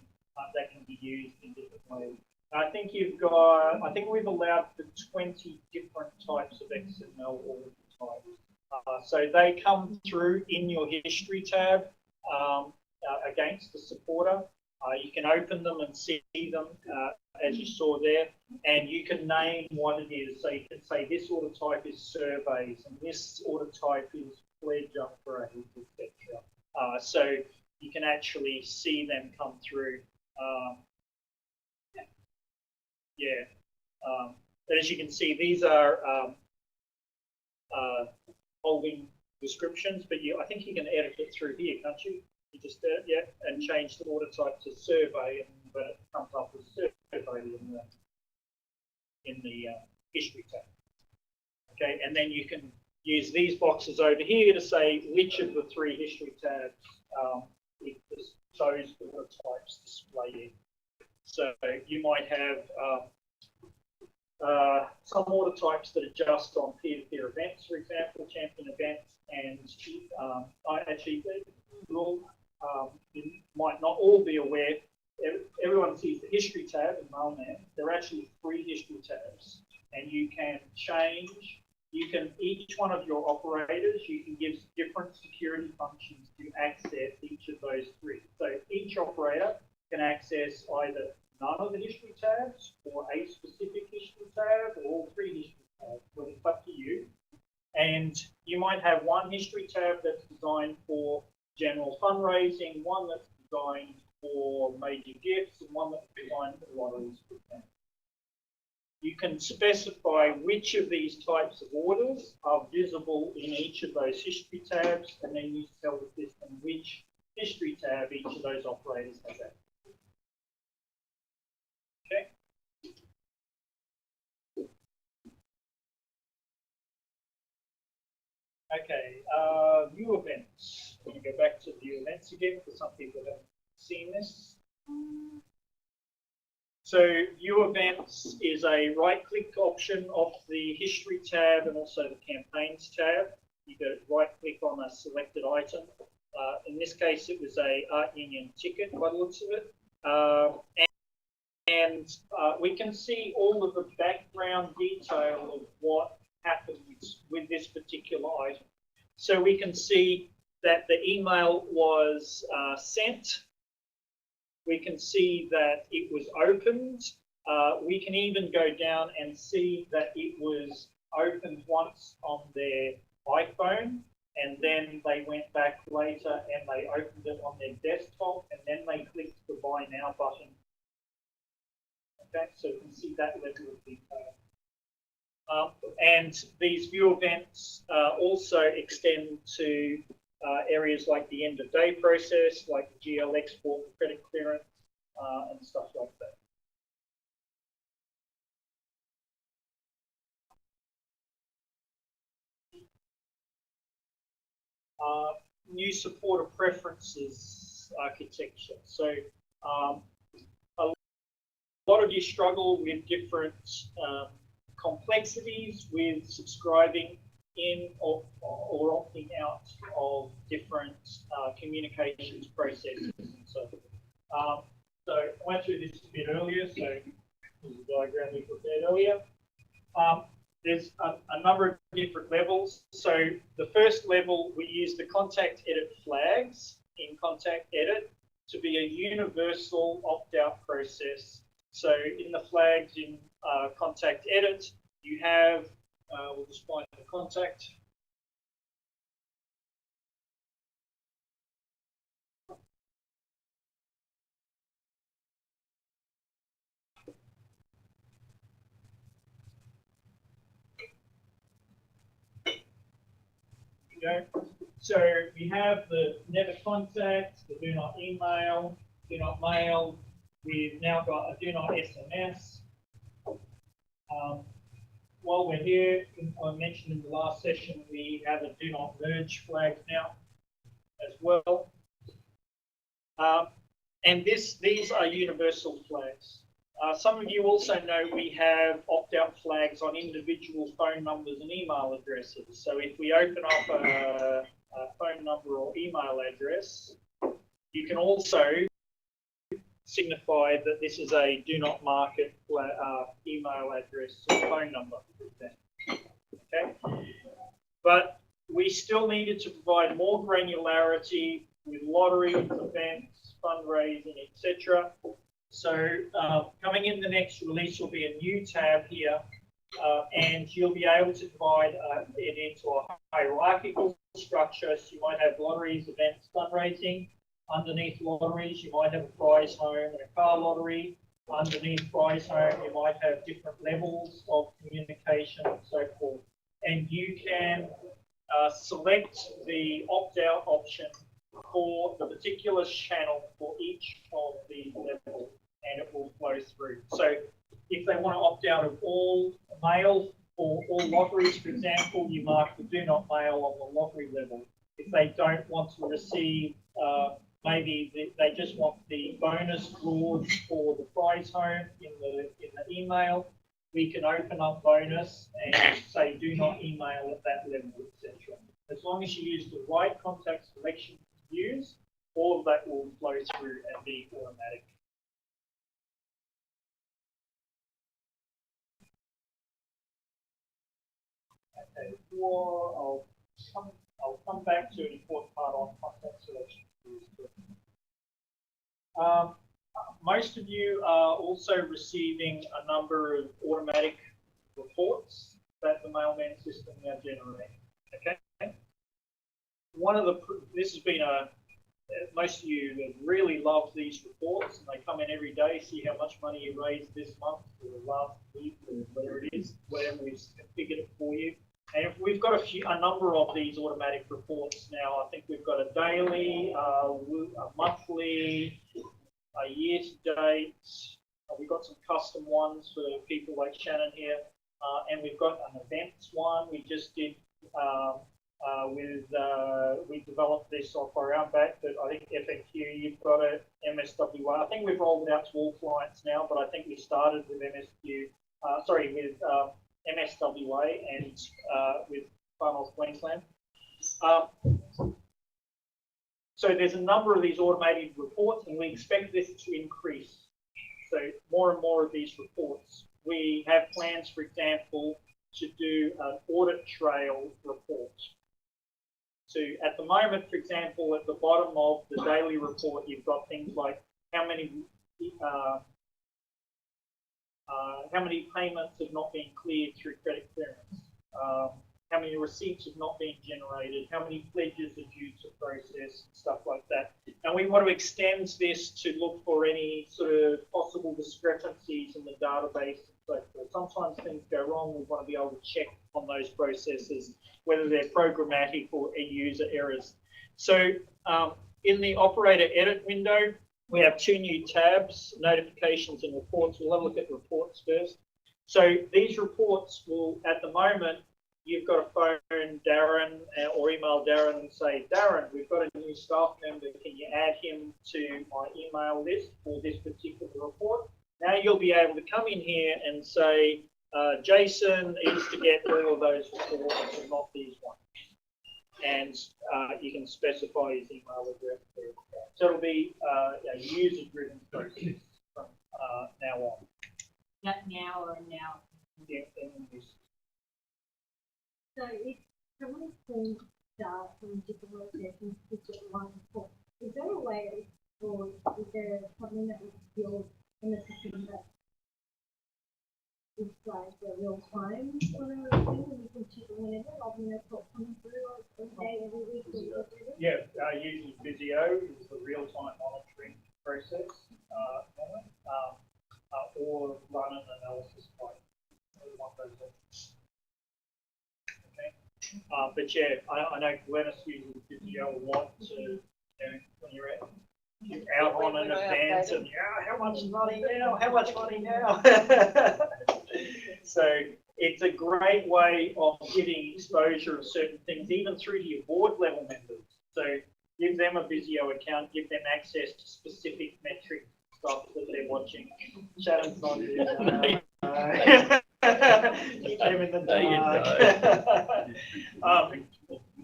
that can be used in different ways. I think we've allowed for 20 different types of XML order types. So they come through in your history tab against the supporter. You can open them and see them as you saw there, and you can name what it is. So you can say this order type is surveys, and this order type is pledge upgrades, etc. So you can actually see them come through. But as you can see, these are holding descriptions, but I think you can edit it through here, can't you? You just and change the order type to survey, and when it comes up as survey in the history tab. Okay, and then you can use these boxes over here to say which of the three history tabs those order types display in. So you might have some order types that are just on peer-to-peer events, for example, champion events, and you might not all be aware. Everyone sees the history tab in Mailman. There are actually 3 history tabs, and you can change. Each one of your operators, you can give different security functions to access each of those 3. So each operator can access either none of the history tabs, or a specific history tab, or all 3 history tabs. Well, it's up to you. And you might have one history tab that's designed for general fundraising, one that's designed for major gifts, and one that's designed for lotteries, for example. You can specify which of these types of orders are visible in each of those history tabs, and then you tell the system which history tab each of those operators has access. Okay. Okay, view events. I'm going to go back to view events again for some people that haven't seen this. So view events is a right-click option of the history tab and also the campaigns tab. You go right-click on a selected item. In this case, it was a Art Union ticket by the looks of it. And we can see all of the background detail of what happens with this particular item. So we can see that the email was sent. We can see that it was opened. We can even go down and see that it was opened once on their iPhone, and then they went back later and they opened it on their desktop, and then they clicked the Buy Now button. Okay, so you can see that level of detail. And these view events also extend to areas like the end of day process, like the GL export, credit clearance, and stuff like that. New supporter preferences architecture. So a lot of you struggle with different complexities with subscribing in or opting out of different communications processes and so forth. So I went through this a bit earlier, so this is a diagram we prepared earlier. There's a number of different levels. So the first level, we use the contact edit flags in contact edit to be a universal opt-out process. So in the flags in contact edit, you have, we'll just find the contact. So we have the never contact, the do not email, do not mail. We've now got a do not SMS. While we're here, I mentioned in the last session, we have a do not merge flag now as well. And these are universal flags. Some of you also know we have opt-out flags on individual phone numbers and email addresses. So if we open up a phone number or email address, you can also signify that this is a do not market email address or phone number, for example. Okay? But we still needed to provide more granularity with lotteries, events, fundraising, etc. So coming in the next release will be a new tab here, and you'll be able to divide it into a hierarchical structure. So you might have lotteries, events, fundraising. Underneath lotteries, you might have a prize home and a car lottery. Underneath prize home, you might have different levels of communication and so forth. And you can select the opt-out option for the particular channel for each of the levels, and it will flow through. So if they want to opt out of all mail or all lotteries, for example, you mark the do not mail on the lottery level. If they don't want to receive, maybe they just want the bonus draws for the prize home in the email, we can open up bonus and say do not email at that level, etc. As long as you use the right contact selection to use, all of that will flow through and be automatic. Okay, I'll come back to an important part on contact selection. Most of you are also receiving a number of automatic reports that the Mailman system now generates. Okay. This has been most of you have really loved these reports, and they come in every day, see how much money you raised this month or last week or whatever it is, whatever we've configured it for you. And we've got a number of these automatic reports now. I think we've got a daily, a monthly, a year-to-date. We've got some custom ones for people like Shannon here, and we've got an events one. We just did we developed this software out back, but I think FNQ, you've got it, MSWA. I think we've rolled it out to all clients now, but I think we started with with MSWA and with Far North Queensland. So there's a number of these automated reports, and we expect this to increase. So more and more of these reports. We have plans, for example, to do an audit trail report. So at the moment, for example, at the bottom of the daily report, you've got things like how many payments have not been cleared through credit clearance, how many receipts have not been generated, how many pledges are due to process, stuff like that. And we want to extend this to look for any sort of possible discrepancies in the database and so forth. Sometimes things go wrong. We want to be able to check on those processes, whether they're programmatic or user errors. So in the operator edit window, we have two new tabs, notifications and reports. We'll have a look at reports first. So these reports will, at the moment, you've got to phone Darren or email Darren and say, Darren, we've got a new staff member. Can you add him to my email list for this particular report? Now you'll be able to come in here and say, Jason is to get all of those reports and not these ones. And you can specify his email address there. So it'll be a user-driven process from now on. Not now or now. In this. So if someone can start from different locations to get one report, is there a way, or is there something that was built in the system that is like a real time sort of thing, and you can check it whenever, like when they're coming through, like every day, every week, or whatever? Yeah, using Visio is the real-time monitoring process, or run an analysis pipe. Okay. But yeah, I know Glennis uses Visio a lot to, you know, when you're out on an event and how much money now? How much money now? So it's a great way of getting exposure of certain things, even through to your board level members. So give them a Visio account, give them access to specific metric stuff that they're watching. Shannon's not here. Keep them in the dark.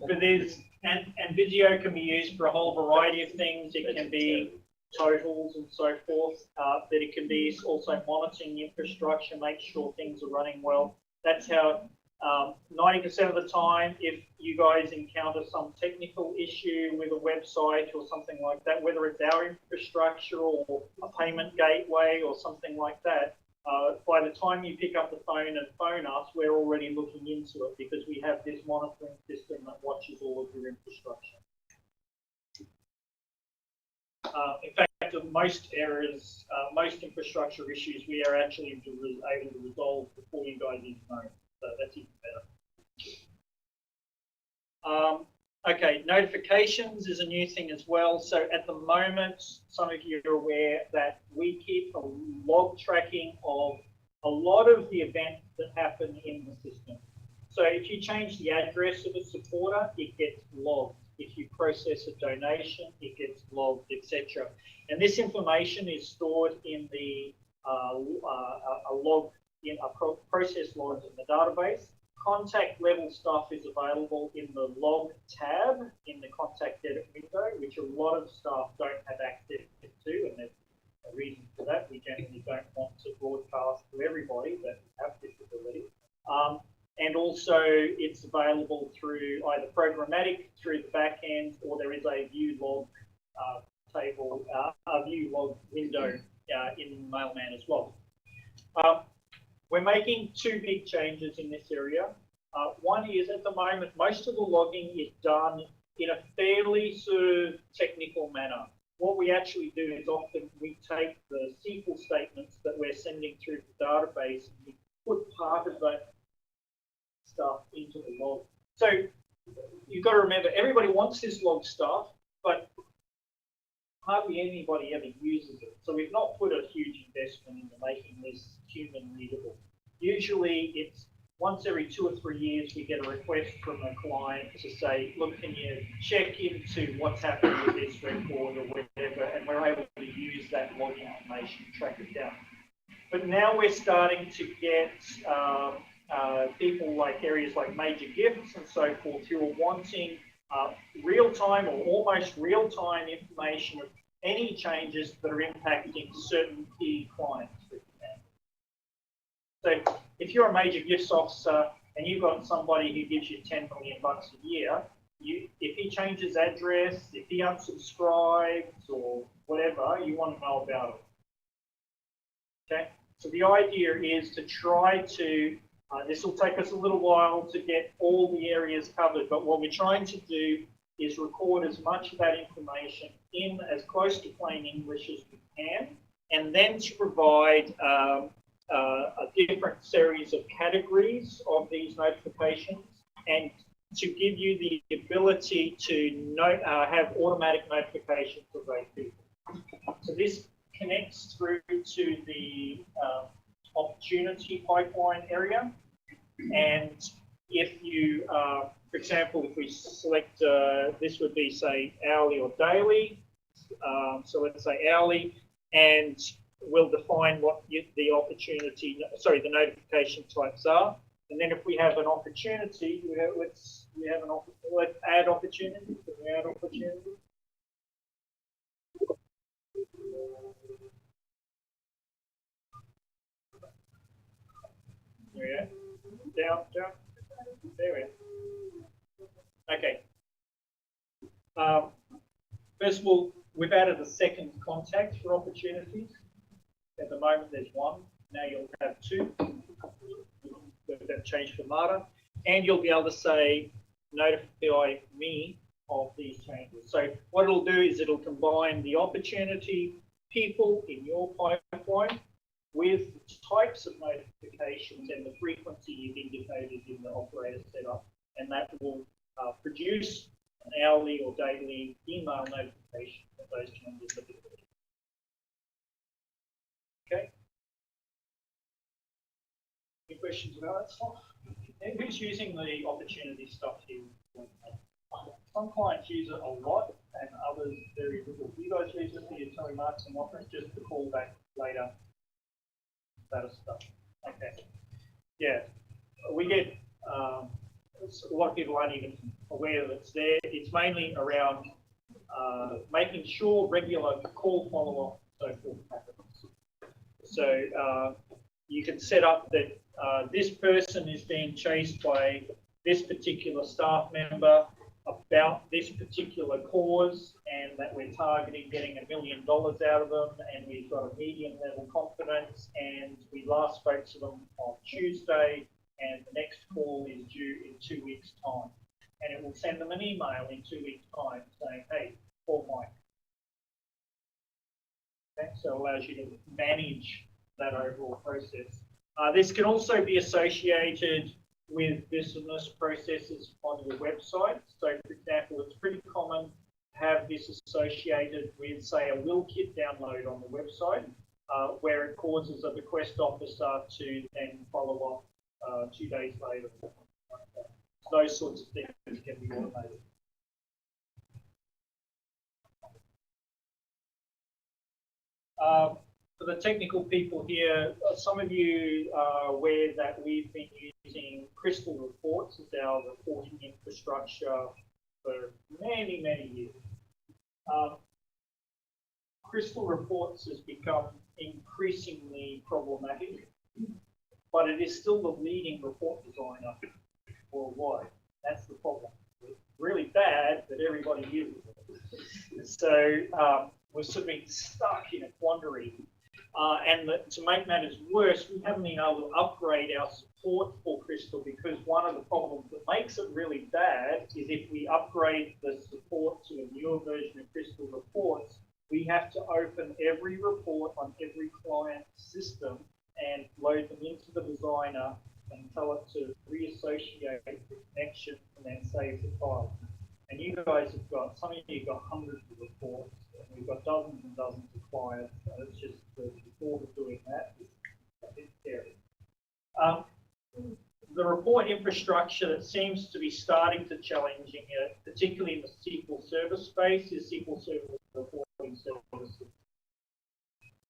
But there's, and Visio can be used for a whole variety of things. It can be totals and so forth, but it can be also monitoring infrastructure, make sure things are running well. That's how 90% of the time, if you guys encounter some technical issue with a website or something like that, whether it's our infrastructure or a payment gateway or something like that, by the time you pick up the phone and phone us, we're already looking into it because we have this monitoring system that watches all of your infrastructure. In fact, most areas, most infrastructure issues, we are actually able to resolve before you guys even know. So that's even better. Okay, notifications is a new thing as well. So at the moment, some of you are aware that we keep a log tracking of a lot of the events that happen in the system. So if you change the address of a supporter, it gets logged. If you process a donation, it gets logged, etc. And this information is stored in the process logs in the database. Contact level stuff is available in the log tab in the contact edit window, which a lot of staff don't have access to, and there's a reason for that. We generally don't want to broadcast to everybody that have disability. And also it's available through either programmatic through the back end, or there is a view log table, a view log window in Mailman as well. We're making two big changes in this area. One is at the moment, most of the logging is done in a fairly sort of technical manner. What we actually do is often we take the SQL statements that we're sending through the database and we put part of that stuff into the log. So you've got to remember, everybody wants this log stuff, but hardly anybody ever uses it. So we've not put a huge investment into making this human readable. Usually it's once every 2 or 3 years we get a request from a client to say, look, can you check into what's happened with this record or whatever, and we're able to use that log information, track it down. But now we're starting to get people like areas like major gifts and so forth who are wanting real-time or almost real-time information of any changes that are impacting certain key clients. So if you're a major gifts officer and you've got somebody who gives you $10 million a year, if he changes address, if he unsubscribes or whatever, you want to know about it. Okay, so the idea is to try to, this will take us a little while to get all the areas covered, but what we're trying to do is record as much of that information in as close to plain English as we can, and then to provide a different series of categories of these notifications, and to give you the ability to have automatic notifications of those people. So this connects through to the opportunity pipeline area, and if you, for example, if we select, this would be say hourly or daily, so let's say hourly, and we'll define what the notification types are. And then if we have an opportunity, let's add opportunity. Can we add opportunity? Yeah. Down. There we are. Okay. First of all, we've added a second contact for opportunities. At the moment, there's one. Now you'll have two. That changed for Marta. And you'll be able to say, notify me of these changes. So what it'll do is it'll combine the opportunity people in your pipeline with types of notifications and the frequency you've indicated in the operator setup. And that will produce an hourly or daily email notification of those changes that are occurring. Okay. Any questions about that stuff? And who's using the opportunity stuff here? Some clients use it a lot and others very little. Do you guys use it for your telemarketing offering, just to call back later? That stuff. Okay. Yeah. We get a lot of people aren't even aware that it's there. It's mainly around making sure regular call follow-up and so forth happens. So you can set up that this person is being chased by this particular staff member about this particular cause, and that we're targeting getting $1 million out of them, and we've got a medium level confidence, and we last spoke to them on Tuesday, and the next call is due in 2 weeks' time. And it will send them an email in 2 weeks' time saying, hey, call Mike. Okay, so it allows you to manage that overall process. This can also be associated with business processes on your website. So, for example, it's pretty common to have this associated with, say, a will kit download on the website, where it causes a request officer to then follow up 2 days later. Those sorts of things can be automated. For the technical people here, some of you are aware that we've been using Crystal Reports as our reporting infrastructure for many, many years. Crystal Reports has become increasingly problematic, but it is still the leading report designer worldwide. That's the problem. It's really bad that everybody uses it. So we're sort of been stuck in a quandary. And to make matters worse, we haven't been able to upgrade our support for Crystal, because one of the problems that makes it really bad is if we upgrade the support to a newer version of Crystal Reports, we have to open every report on every client's system and load them into the designer and tell it to reassociate the connection and then save the file. And you guys have got, some of you got hundreds of reports, and we've got dozens and dozens of clients, and it's just the thought of doing that is a bit scary. The report infrastructure that seems to be starting to challenging it, particularly in the SQL Server space, is SQL Server reporting services.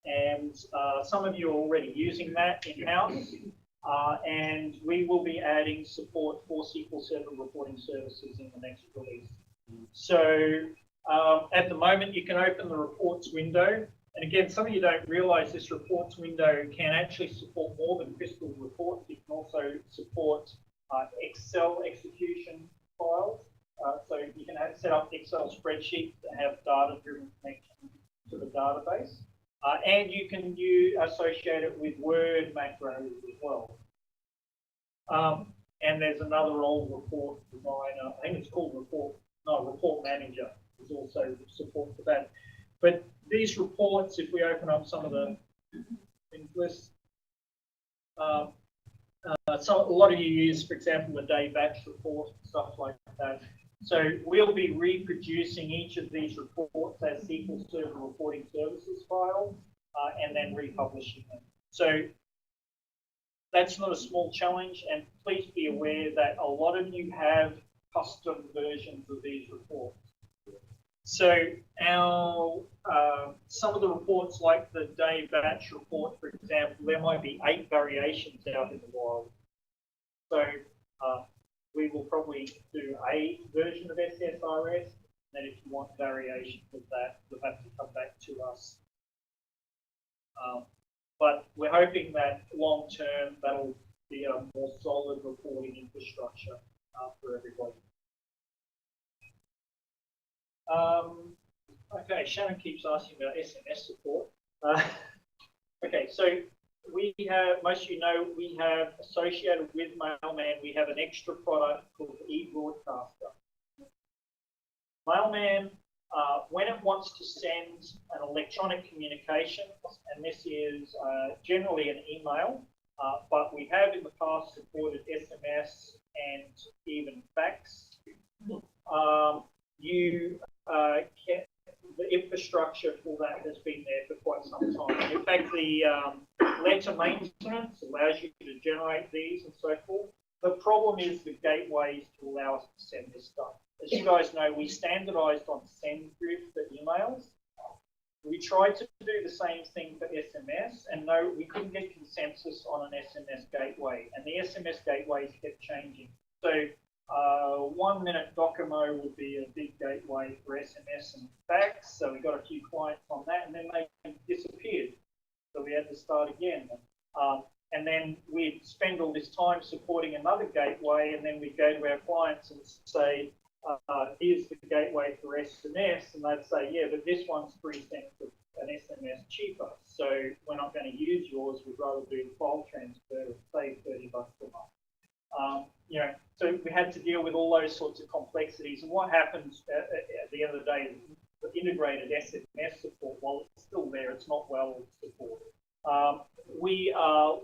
And some of you are already using that in-house. And we will be adding support for SQL Server reporting services in the next release. So at the moment, you can open the reports window. And again, some of you don't realize this reports window can actually support more than Crystal reports. It can also support Excel execution files. So you can set up Excel spreadsheets that have data-driven connection to the database. And you can associate it with Word macros as well. And there's another old report designer, I think it's called Report Manager, is also support for that. But these reports, if we open up some of the things lists, so a lot of you use, for example, the day batch report, stuff like that. So we'll be reproducing each of these reports as SQL Server reporting services files and then republishing them. So that's not a small challenge, and please be aware that a lot of you have custom versions of these reports. So our some of the reports, like the day batch report, for example, there might be 8 variations out in the wild. So we will probably do a version of SSRS, and then if you want variations of that, you'll have to come back to us. But we're hoping that long term, that'll be a more solid reporting infrastructure for everybody. Okay, Shannon keeps asking about SMS support. Okay, so we have, most of you know, we have associated with Mailman, we have an extra product called eBroadcaster. Mailman, when it wants to send an electronic communication, and this is generally an email, but we have in the past supported SMS and even fax. The infrastructure for that has been there for quite some time. In fact, the letter maintenance allows you to generate these and so forth. The problem is the gateways to allow us to send this stuff. As you guys know, we standardized on SendGrid for emails. We tried to do the same thing for SMS, and no, we couldn't get consensus on an SMS gateway, and the SMS gateways kept changing. So 1 minute Docomo would be a big gateway for SMS and fax, so we got a few clients on that, and then they disappeared. So we had to start again. And then we'd spend all this time supporting another gateway, and then we'd go to our clients and say, here's the gateway for SMS, and they'd say, yeah, but this one's 3 cents an SMS cheaper, so we're not going to use yours, we'd rather do the file transfer and save $30 a month. You know, so we had to deal with all those sorts of complexities, and what happens at the end of the day is the integrated SMS support, while it's still there, it's not well supported. We are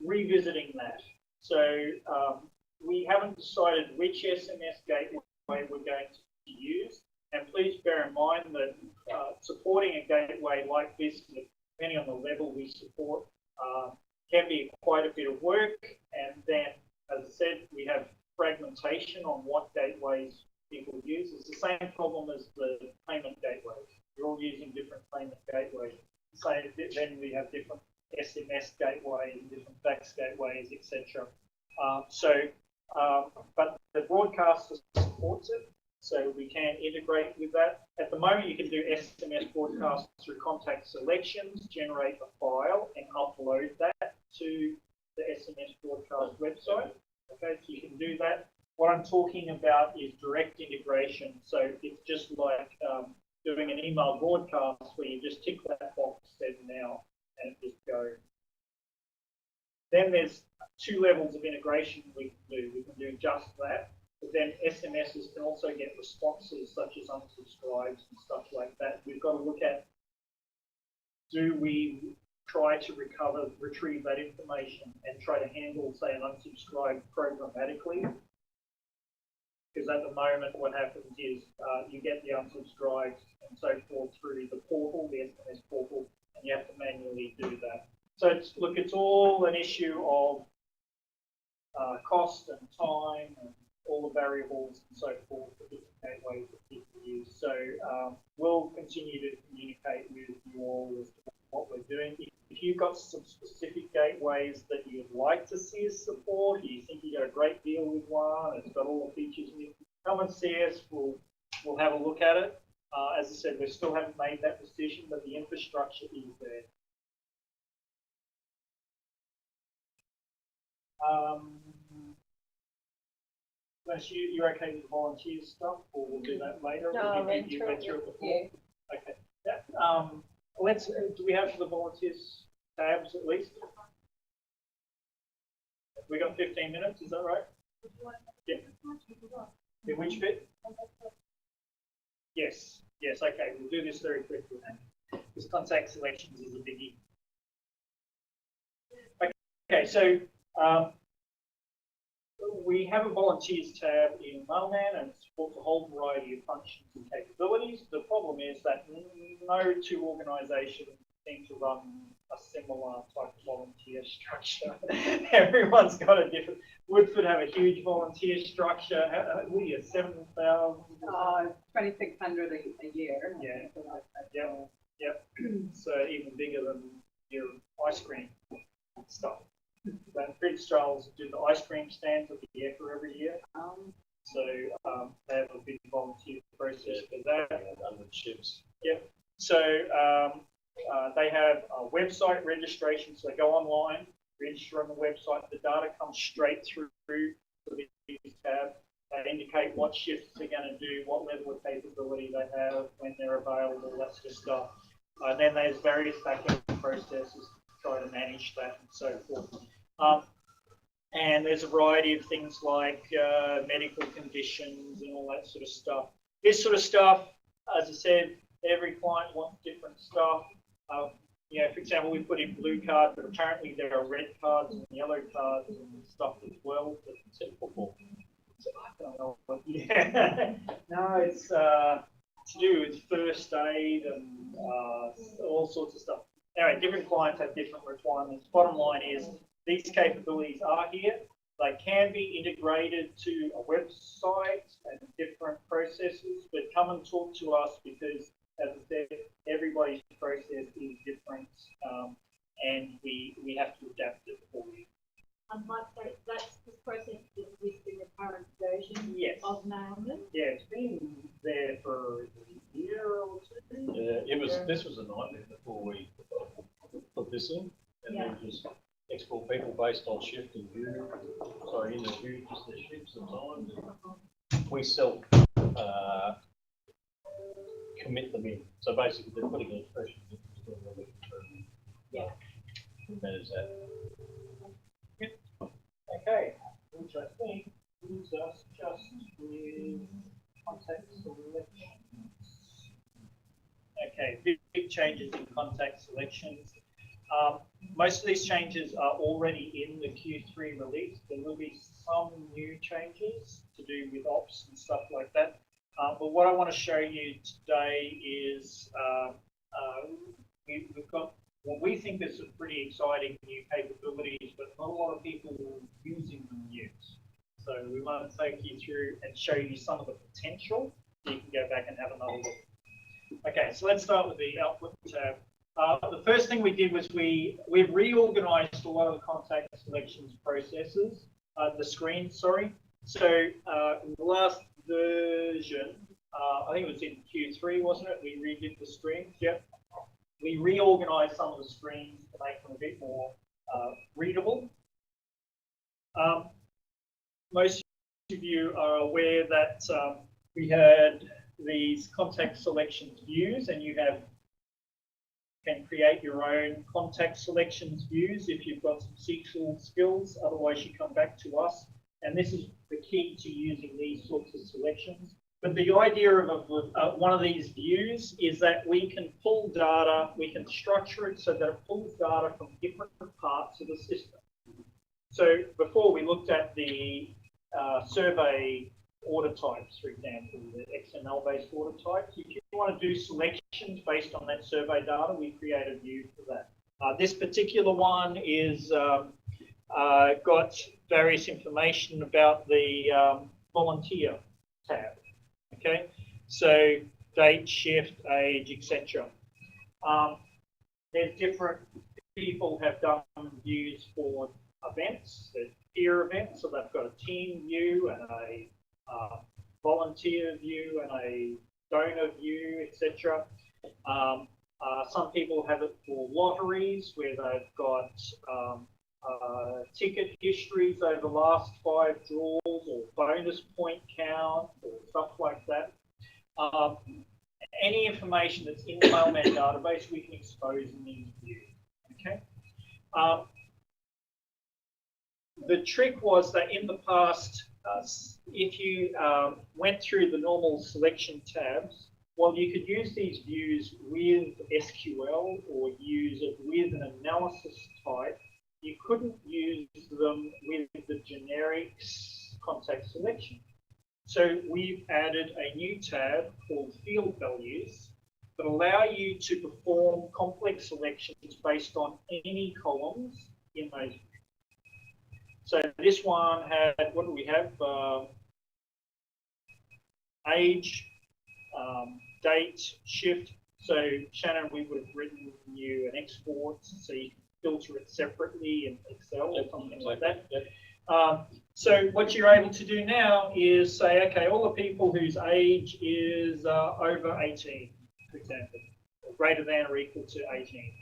revisiting that. So we haven't decided which SMS gateway we're going to use. And please bear in mind that supporting a gateway like this, depending on the level we support, can be quite a bit of work. And then, as I said, we have fragmentation on what gateways people use. It's the same problem as the payment gateways. You're all using different payment gateways. So then we have different SMS gateways, different fax gateways, etc. But the broadcaster supports it, so we can integrate with that. At the moment, you can do SMS broadcasts through contact selections, generate a file, and upload that to the SMS broadcast website. Okay, so you can do that. What I'm talking about is direct integration. So it's just like doing an email broadcast where you just tick that box, send now, and it just goes. Then there's 2 levels of integration we can do. We can do just that, but then SMSs can also get responses such as unsubscribes and stuff like that. We've got to look at, do we try to retrieve that information and try to handle, say, an unsubscribe programmatically? Because at the moment, what happens is you get the unsubscribes and so forth through the portal, the SMS portal, and you have to manually do that. So it's all an issue of cost and time and all the variables and so forth for different gateways that people use. So we'll continue to communicate with you all as to what we're doing. If you've got some specific gateways that you'd like to see us support, you think you got a great deal with one, it's got all the features in it, come and see us, we'll have a look at it. As I said, we still haven't made that decision, but the infrastructure is there. Unless you're okay with the volunteer stuff, or we'll do that later. No, I went you through went it through it with before. you. Okay. Yeah. Do we have the volunteers tabs at least? We got 15 minutes, is that right? Yeah. In which bit? Yes. Yes. Okay. We'll do this very quickly then. This contact selections is a biggie. Okay. So. We have a volunteers tab in Mailman and it supports a whole variety of functions and capabilities. The problem is that no 2 organisations seem to run a similar type of volunteer structure. Everyone's got a different. Woodford have a huge volunteer structure. What are you, 7,000? 2,600 a year. Yeah. Yep. So even bigger than your ice cream stuff. When Fred Strolls do the ice cream stands at the Ekka every year. So they have a big volunteer process for that. 100 ships. Yep. So they have a website registration. So they go online, register on the website. The data comes straight through the tab. They indicate what shifts they're going to do, what level of capability they have, when they're available, that sort of stuff. And then there's various back-end processes to try to manage that and so forth. And there's a variety of things like medical conditions and all that sort of stuff. This sort of stuff, as I said, every client wants different stuff. For example, we put in blue cards, but apparently there are red cards and yellow cards and stuff as well. Except football. I don't know. Yeah. No, it's to do with first aid and all sorts of stuff. Anyway, different clients have different requirements. Bottom line is these capabilities are here. They can be integrated to a website and different processes, but come and talk to us because, as I said, everybody's process is different, and we have to adapt it for you. That's this process is in the current version Yes. of Mailman. Yeah, it's been there for a year or two. Yeah, this was a nightmare before we put this in, and then just export people based on shift and view. Sorry, in the view, just the shifts and times. We self commit them in. So basically, they're putting an expression in. Yeah. Manage that. Okay, which I think leaves us just with contact selections. Okay, big changes in contact selections. Most of these changes are already in the Q3 release. There will be some new changes to do with ops and stuff like that. But what I want to show you today is we've got what we think is some pretty exciting new capabilities, but not a lot of people using them yet. So we want to take you through and show you some of the potential. You can go back and have another look. Okay, so let's start with the output tab. The first thing we did was we've reorganized a lot of the contact selections processes, the screen, sorry. So in the last version, I think it was in Q3, wasn't it? We redid the screens, yep. We reorganized some of the screens to make them a bit more readable. Most of you are aware that we had these contact selections views, and you can create your own contact selections views if you've got some SQL skills. Otherwise, you come back to us. And this is the key to using these sorts of selections. But the idea of one of these views is that we can pull data, we can structure it so that it pulls data from different parts of the system. So before we looked at the survey order types, for example, the XML-based order types. If you want to do selections based on that survey data, we create a view for that. This particular one is got various information about the volunteer tab. Okay, so date, shift, age, etc. There's different people have done views for events, there's peer events, so they've got a team view and a volunteer view and a donor view, etc. Some people have it for lotteries where they've got ticket histories over the last 5 draws or bonus point count or stuff like that. Any information that's in the Mailman database we can expose in these views. Okay. The trick was that in the past, if you went through the normal selection tabs, well, you could use these views with SQL or use it with an analysis type. You couldn't use them with the generic contact selection. So we've added a new tab called field values, that allow you to perform complex selections based on any columns in those. So this one had, what do we have? Age, date, shift. So Shannon, we would have written you an export so you can filter it separately in Excel or something like that. So what you're able to do now is say, okay, all the people whose age is over 18, for example, or greater than or equal to 18.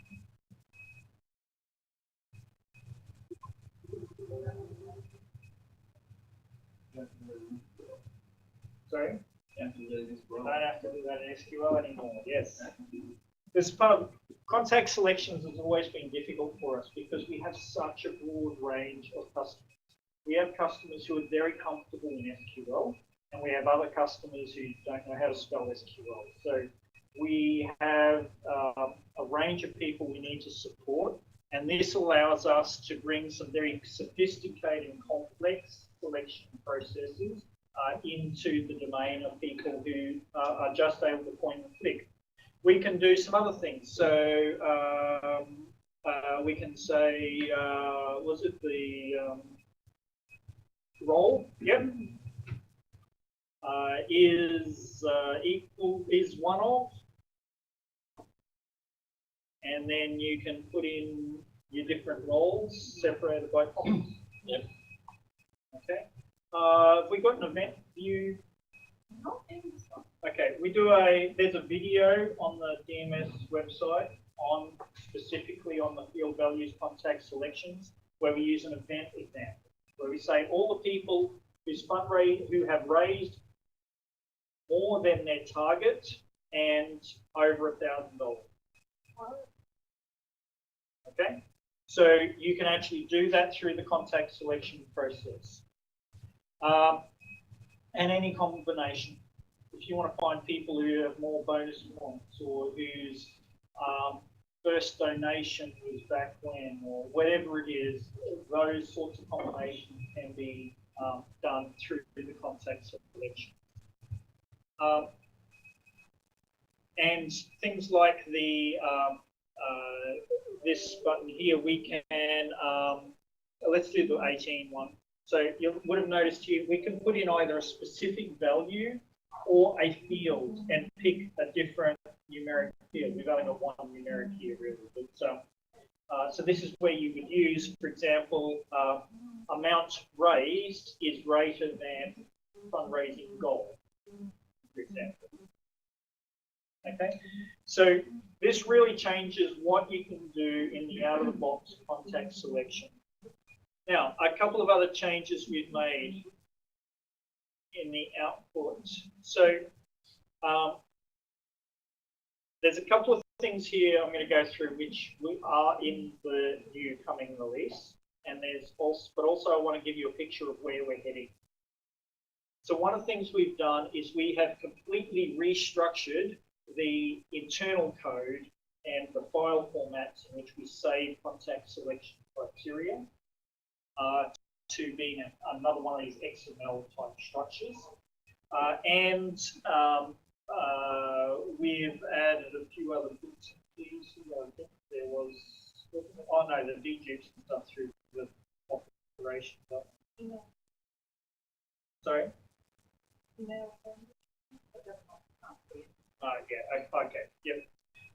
Sorry? I don't have to do that in SQL anymore, yes. This part of contact selections has always been difficult for us because we have such a broad range of customers. We have customers who are very comfortable in SQL, and we have other customers who don't know how to spell SQL. So we have a range of people we need to support, and this allows us to bring some very sophisticated and complex selection processes into the domain of people who are just able to point and click. We can do some other things. So we can say, was it the role? Yep. Is equal, is one of. And then you can put in your different roles separated by commas. Yep. Okay. Have we got an event view? Okay, there's a video on the DMS website on specifically on the field values contact selections where we use an event example, where we say all the people who have raised more than their target and over $1,000. Okay, so you can actually do that through the contact selection process. And any combination. If you want to find people who have more bonus points or whose first donation was back when or whatever it is, those sorts of combinations can be done through the contact selection. And things like the this button here, we can, let's do the 18 one. So you would have noticed here, we can put in either a specific value or a field and pick a different numeric field. We've only got one numeric here, really. But, so this is where you would use, for example, amount raised is greater than fundraising goal, for example. Okay, so this really changes what you can do in the out-of-the-box contact selection. Now, a couple of other changes we've made in the output. So there's a couple of things here I'm going to go through which are in the new coming release, and there's also, but also I want to give you a picture of where we're heading. So one of the things we've done is we have completely restructured the internal code and the file formats in which we save contact selection criteria to being another one of these XML type structures. And we've added a few other bits and pieces. I think there was, oh no, the dedupes and stuff through the operation. Sorry? Yeah, okay, yep.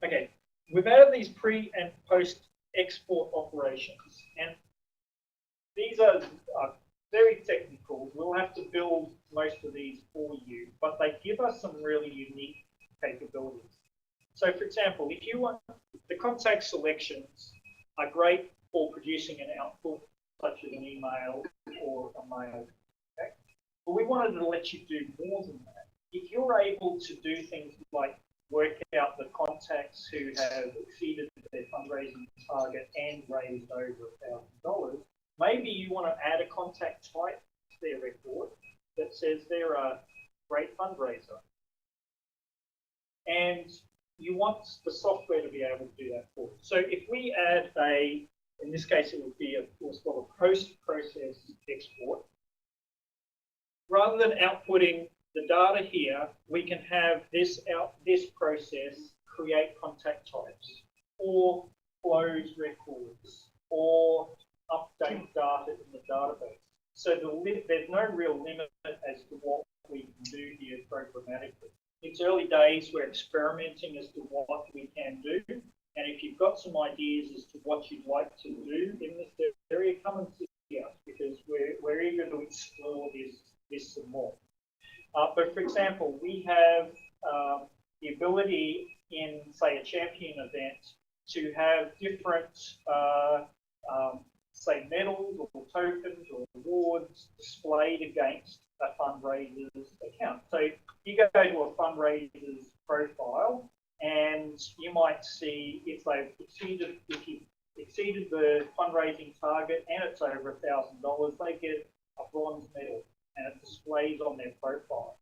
Okay, we've added these pre and post export operations, and these are very technical. We'll have to build most of these for you, but they give us some really unique capabilities. So for example, if you want, the contact selections are great for producing an output, such as an email or a mail. Okay? But we wanted to let you do more than that. If you're able to do things like work out the contacts who have exceeded their fundraising target and raised over $1,000, maybe you want to add a contact type to their record that says they're a great fundraiser. And you want the software to be able to do that for you. So if we add a, in this case, it would be what's called a post-process export. Rather than outputting the data here, we can have this process create contact types, or close records, or update data in the database. So there's no real limit as to what we can do here programmatically. It's early days, we're experimenting as to what we can do. And if you've got some ideas as to what you'd like to do in this area, come and see us, because we're eager to explore this some more. But for example, we have the ability in, say, a champion event to have different, say, medals or tokens or awards displayed against a fundraiser's account. So you go to a fundraiser's profile, and you might see if you've exceeded the fundraising target and it's over $1,000, they get a bronze medal, and it displays on their profile.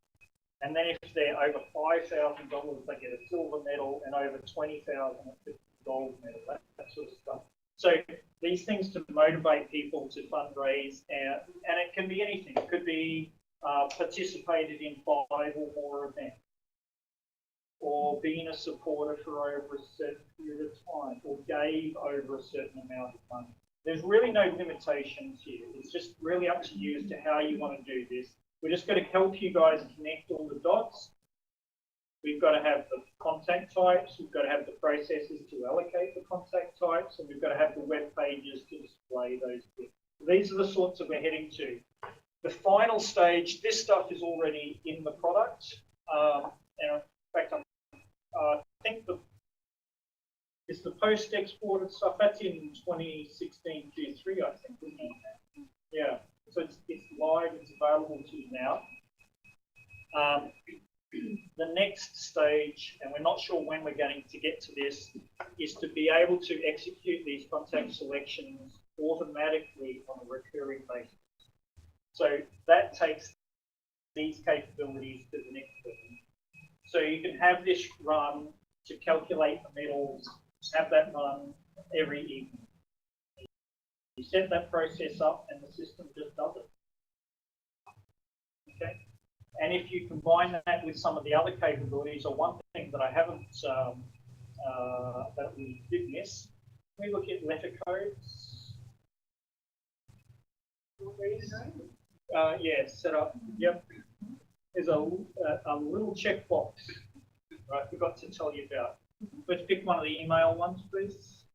And then if they're over $5,000, they get a silver medal, and over $20,000, a gold medal, that sort of stuff. So these things to motivate people to fundraise, and it can be anything. It could be participated in 5 or more events, or being a supporter for over a certain period of time, or gave over a certain amount of money. There's really no limitations here. It's just really up to you as to how you want to do this. We're just going to help you guys connect all the dots. We've got to have the contact types, we've got to have the processes to allocate the contact types, and we've got to have the web pages to display those things. These are the sorts that we're heading to. The final stage, this stuff is already in the product. And in fact, I think it's the post-exported stuff. That's in 2016 Q3, I think, isn't it? Yeah. So it's live, it's available to you now. The next stage, and we're not sure when we're going to get to this, is to be able to execute these contact selections automatically on a recurring basis. So that takes these capabilities to the next level. So you can have this run to calculate the medals, have that run every evening. You set that process up and the system just does it. Okay. And if you combine that with some of the other capabilities, or one thing that I haven't, that we did miss, we look at letter codes. Yeah, set up. Yep. There's a little checkbox, right, I forgot to tell you about. Let's pick one of the email ones, please.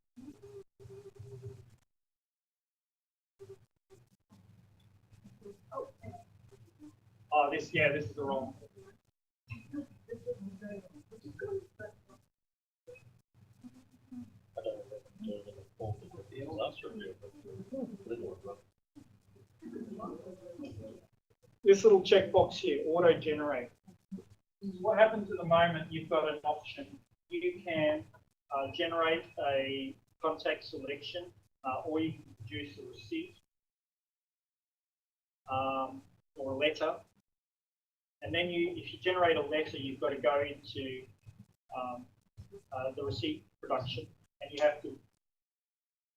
Oh, this is the wrong. I don't know if I'm doing it in the form of the last review, but This little checkbox here, auto-generate. What happens at the moment, you've got an option. You can generate a contact selection, or you can produce a receipt or a letter. And then if you generate a letter, you've got to go into the receipt production, and you have to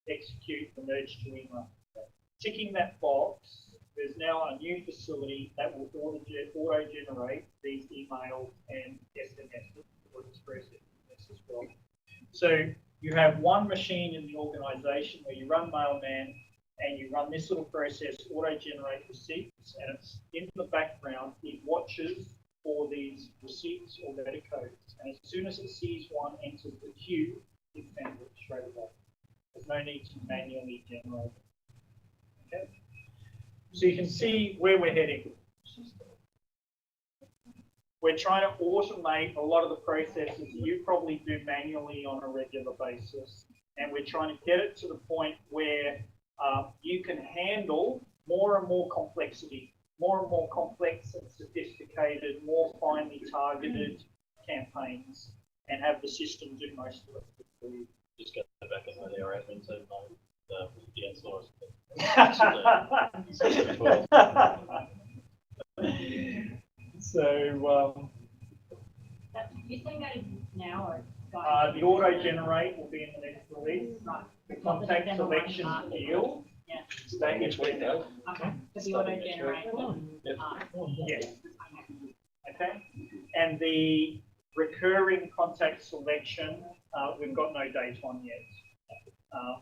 execute the merge to email. Ticking that box, there's now a new facility that will auto-generate these emails and SMS or express SMS as well. So you have one machine in the organization where you run Mailman, and you run this little process, auto-generate receipts, and it's in the background, it watches for these receipts or letter codes. And as soon as it sees one enter the queue, it sends it straight away. There's no need to manually generate it. Okay? So you can see where we're heading. We're trying to automate a lot of the processes you probably do manually on a regular basis. And we're trying to get it to the point where you can handle more and more complexity, more and more complex and sophisticated, more finely targeted campaigns, and have the system do most of it for you. just go back and let our admin team know the answer. So You saying that is now or? the auto-generate will be in the next release. Right. The contact selection field. Yeah. Stay next week now. Okay, so the auto generate. Yes. Okay. And the Recurring contact selection, we've got no date on yet.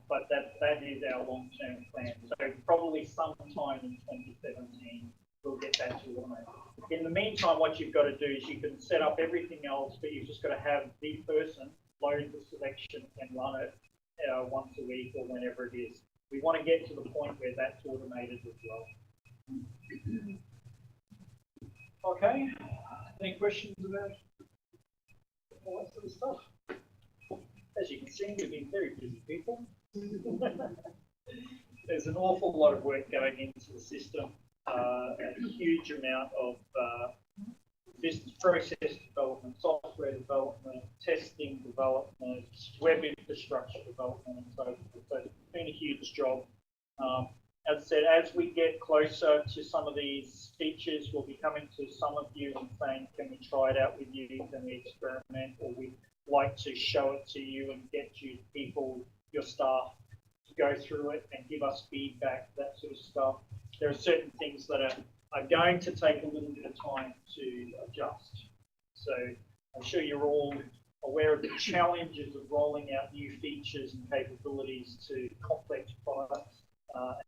But that is our long-term plan. So probably sometime in 2017, we'll get that to automated. In the meantime, what you've got to do is you can set up everything else, but you've just got to have the person load the selection and run it once a week or whenever it is. We want to get to the point where that's automated as well. Okay. Any questions about all that sort of stuff? As you can see, we've been very busy people. There's an awful lot of work going into the system, a huge amount of business process development, software development, testing development, web infrastructure development, and so forth. So it's been a huge job. As I said, as we get closer to some of these features, we'll be coming to some of you and saying, can we try it out with you? Can we experiment? Or we'd like to show it to you and get you people, your staff, to go through it and give us feedback, that sort of stuff. There are certain things that are going to take a little bit of time to adjust. So I'm sure you're all aware of the challenges of rolling out new features and capabilities to complex products.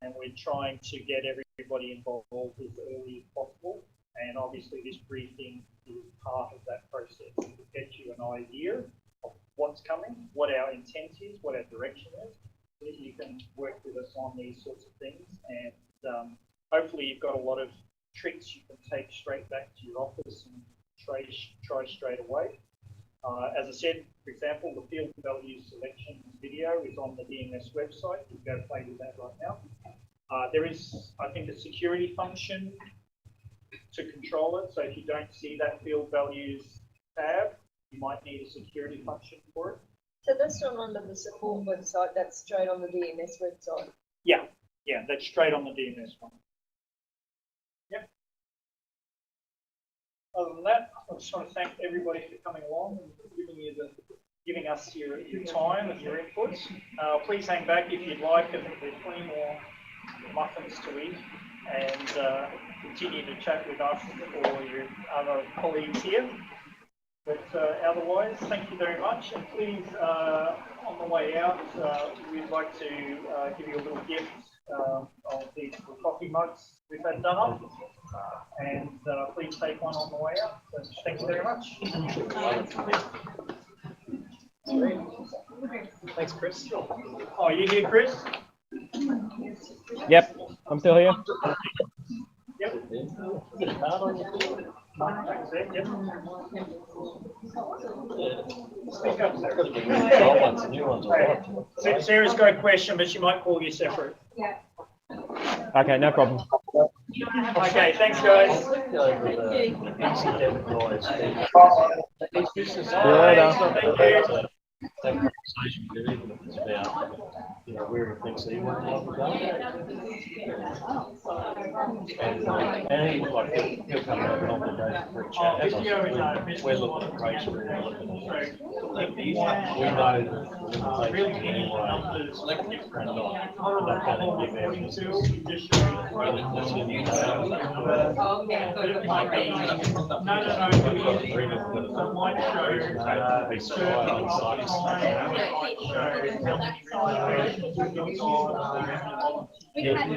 And we're trying to get everybody involved as early as possible. And obviously this briefing is part of that process to get you an idea of what's coming, what our intent is, what our direction is, so that you can work with us on these sorts of things. And hopefully you've got a lot of tricks you can take straight back to your office and try straight away. As I said, for example, the field values selection video is on the DMS website. You can go play with that right now. There is, I think, a security function to control it. So if you don't see that field values tab, you might need a security function for it. So that's not under the support website, that's straight on the DMS website. Yeah, that's straight on the DMS one. Yep. Other than that, I just want to thank everybody for coming along and giving us your time and your inputs. Please hang back if you'd like, and there's plenty more muffins to eat, and continue to chat with us or your other colleagues here. But otherwise, thank you very much, and please, on the way out, we'd like to give you a little gift of these coffee mugs we've had done up, and please take one on the way out. So thank you very much. Thanks, Chris. Oh, you here, Chris? Yep, I'm still here. Yep. Yep. Speak up, Sarah. Sarah's got a question, but she might call you separate. Okay, no problem. Okay, thanks, guys. See you later. Thank you. That conversation, even if it's about, where things that you want to help with that. And he looked like he'll come over and I'll go for a chat. We're looking at race, we're looking at we know the limitations anyway. And not going to give our business. That's going to be We had